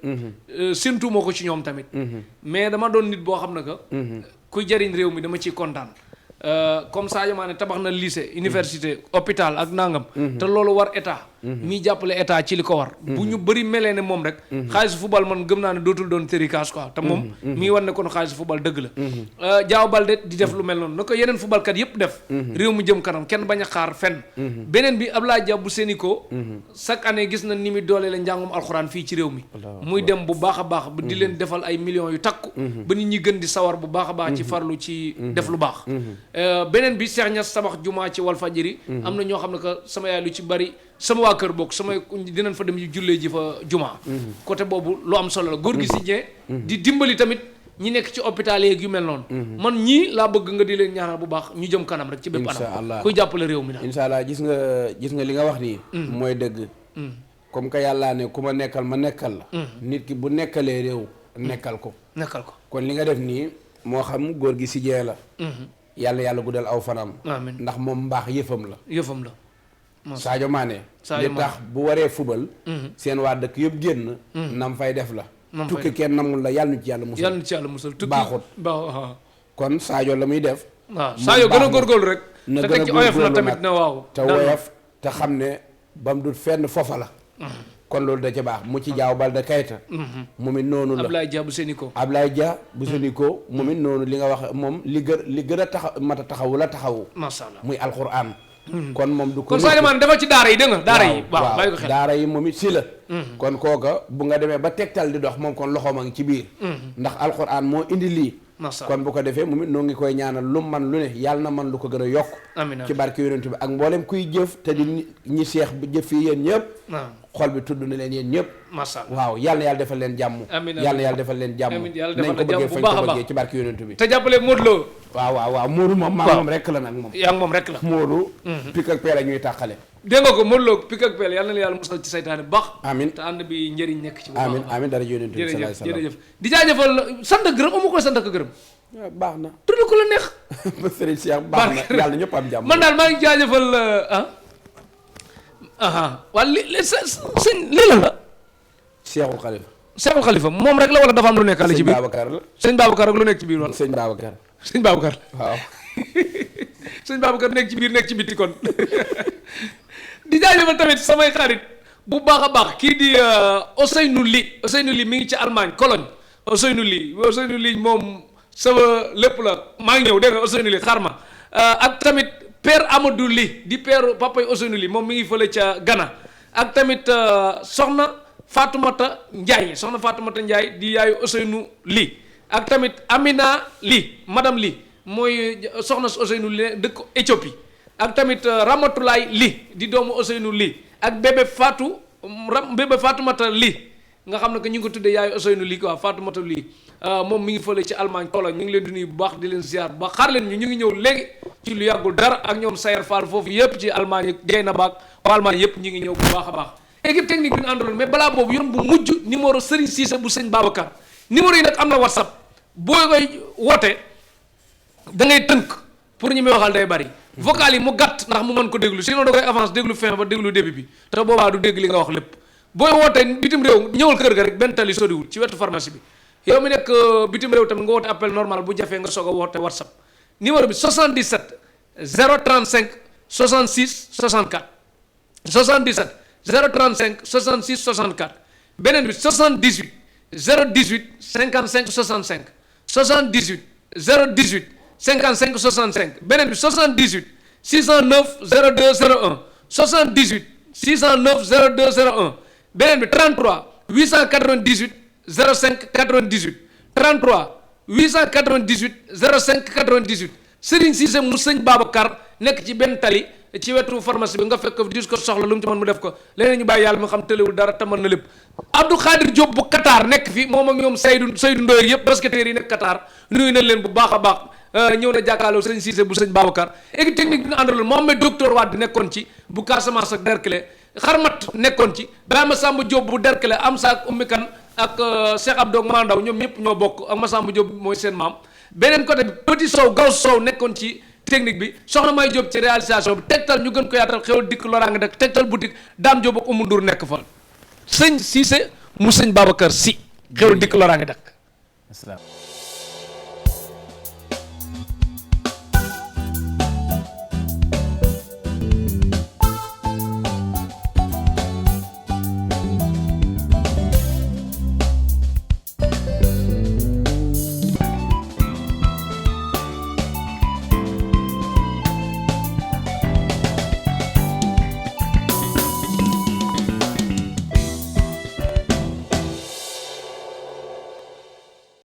séntuuma ko ci ñoom tamit mais dama doon nit boo xam ne que kuy jariñ réew mi dama ciy kontaan comme Sadio Mané tabax na lycée université hôpital ak nangam te loolu war état mii jàppale état ci li ko war bu ñu bëri melee ne moom rek xaalisu football man gëm naa ne dootul doon térikaas quoi te moom mii war ne kon xaalisu football dëgg la Diao Baldé di def lu mel noonu na ko yeneen football kat yëpp def réew mu jëm kanam kenn bañ a xaar fenn beneen bi Abdoulaye Dia bu Sénico chaque année gis na ni muy doole la njàngum alxuraan fii ci réew mi muy dem bu baax a baax ba di leen defal ay millions yu takku ba nit ñi gën di sawar bu baax a baax ci farlu ci def lu baax beneen bi Cheikh Niass tabax jumaa ci Walfadjri am na ñoo xam ne que sama yaay lu ci bari sama waa kër bokk samay dinañ fa dem jullee ji fa jumaa côté boobu lu am solo la góor gi si ñee di dimbali tamit ñi nekk ci hôpital yeeg yu mel noonu man ñii laa bëgg nga di leen ñaanal bu baax ñu jëm kanam rek ci bépp anam kuy jàppale réew mi daal insha allah gis nga li nga wax nii mooy dëgg comme que yàllaa ne ku ma nekkal ma nekkal la nit ki bu nekkalee réew nekkal ko kon li nga def nii moo xam góor gi si jee la yàlla guddal aw fanam amiin ndax moom mbaax yëfam la Sadio Mané li tax bu waree fubal seen waa dëkk yëpp génn nam fay def la tukki kenn namul la yàlla nu ci yàlla musal tukki baaxut kon Sadio la muy def waaw Sadio gën a góorgóorlu rek na te ci oyof la tamit na waaw te woyof te xam ne ba mu dul fenn foofa la kon loolu da ca baax mu ci Diao Baldé Keita moom it noonu la Abdoulaye Dia bu Sénico moom it noonu li nga wax moom li gën a taxaw mat a taxawu la taxawu masha Allah muy alxuraan kon moom du ko kon Sadio Mané dafa ci daara yi dégg nga daara yi waaw bàyyi ko xel daara yi moom it si la kon kooka bu nga demee ba tegtal di dox moom kon loxoom a ngi ci biir ndax alxuraan moo indi lii kon bu ko defee moom it noo ngi koy ñaanal lu man lu ne yàlla na man lu ko gën a yokk ci barke yonent bi ak mboolem kuy jëf te di ñi seex bi jëf fii yéen ñëpp xol bi tudd na leen yéen ñëpp waaw yàlla na yàlla defal leen jàmm yàlla na yàlla defal leen jàmm nañ ko bëggee fañ ko bëggee ci barke yonent bi te jàppale Modou Lo waaw Modou moom maa moom rek la nag moom yaa ngi moom rek la Modou pik ak peel ñuy tàqale dégg nga ko Modou Lo pik ak peel yàlla na yàlla musal ci saytaane bu baax amiin te ànd bi njëriñ nekk ci bu baax amiin dara yonent bi sallallahu alayhi wasallam jërëjëf di jaajëfal sant ak gërëm amu koy sant ak gërëm baax na tudd ko la neex Serigne Cheikh baax na yàlla ñëpp am jàmm man daal maa ngi jaajëfal waa li sëñ lii la la Cheikhul Khalifa moom rek la wala dafa am lu nekkaale ci biir sëñ Babacar rek lu nekk ci biir wala sëñ Babacar waaw sëñ Babacar nekk ci biir nekk ci biti kon di jaajëfal tamit samay xarit bu baax a baax kii di Ousseynou Ly mi ngi ci Allemagne Cologne Ousseynou Ly moom sama lépp la maa ngi ñëw dégg nga Ousseynou Ly xaar ma ak tamit père Amadou Ly di père papay Ousseynou Ly moom mi ngi fële ca Ghana ak tamit soxna Fatoumata Ndiaye di yaayu Ousseynou Ly ak tamit Amina Ly madame Ly mooy soxna si Ousseynou Ly dëkk Éthiopie ak tamit Ramatoulaye Ly di doomu Ousseynou Ly ak bébé Fatoumata Ly nga xam ne que ñu ngi ko tuddee yaayu Ousseynou Ly quoi Fatoumata Ly moom mi ngi fële ci Allemagne Cologne ñu ngi leen di nuyu bu baax di leen ziar bu baax xaar leen ñu ngi ñëw léegi ci lu yàggul dara ak ñoom Sayer Fall foofu yëpp ci Allemagne jey na baak waa Allemagne yëpp ñu ngi ñëw bu baax a baax équipe technique bi ñu àndaloon mais balaa boobu yoon bu mujj numéro Serigne Cissé bu sëñ Babacar numéro yi nag am na WhatsApp boo koy woote da ngay tënk pour ñu muy waxal day bari vocal yi mu gàtt ndax mu mën ko déglu sinon da koy avance déglu fin ba déglu début bi te boobaa du dégg li nga wax lépp booy wootee bitim réew ñëwal kër ga rek benn tali soriwul ci wetu pharmacie bi yow mi nekk bitim réew tamit nga woote appel normal bu jafee nga soog a woote WhatsApp numéro bi 77 035 66 64 77 035 66 64 beneen bi 78 018 55 65 78 018 55 65 beneen bi 78 609 02 01 78 609 02 01 beneen bi 33 898 05 98 33 898 05 98 Serigne Cissé mu sëñ Babacar nekk ci benn tali ci wetu pharmacie bi nga fekk ko dis ko soxla lu mu ci mën mu def ko leneen ñu bàyyi yàlla mu xam tëlewul dara te mën na lépp Abdou Khadir Diop bu Qatar nekk fi moom ak ñoom Seydou Ndoye yëpp basketteur yi nekk Qatar nuyu nañ leen bu baax a baax ñëw na jàkkaarloo sëñ Cissé bu sëñ Babacar équipe technique bi nga àndaloon Mohamed docteur Wade nekkoon ci bu Casamance ak Derklé Xarmat nekkoon ci Brahima Samba Diop bu Derklé Amsa ak Oumy Kane ak Cheikh Abdou Mandaw ñoom ñëpp ñoo bokk ak Massamba Diop mooy seen maam beneen côté bi Petit Sow Gaw Sow nekkoon ci technique bi soxna May Diop ci réalisation bi Tektal ñu gën ko yaatal xewal dikk loraange dak Tektal boutique Dame Diop ak Oumou Ndour nekk fa sëñ Cissé mu sëñ Babacar Sy xewal dikk loraange dak.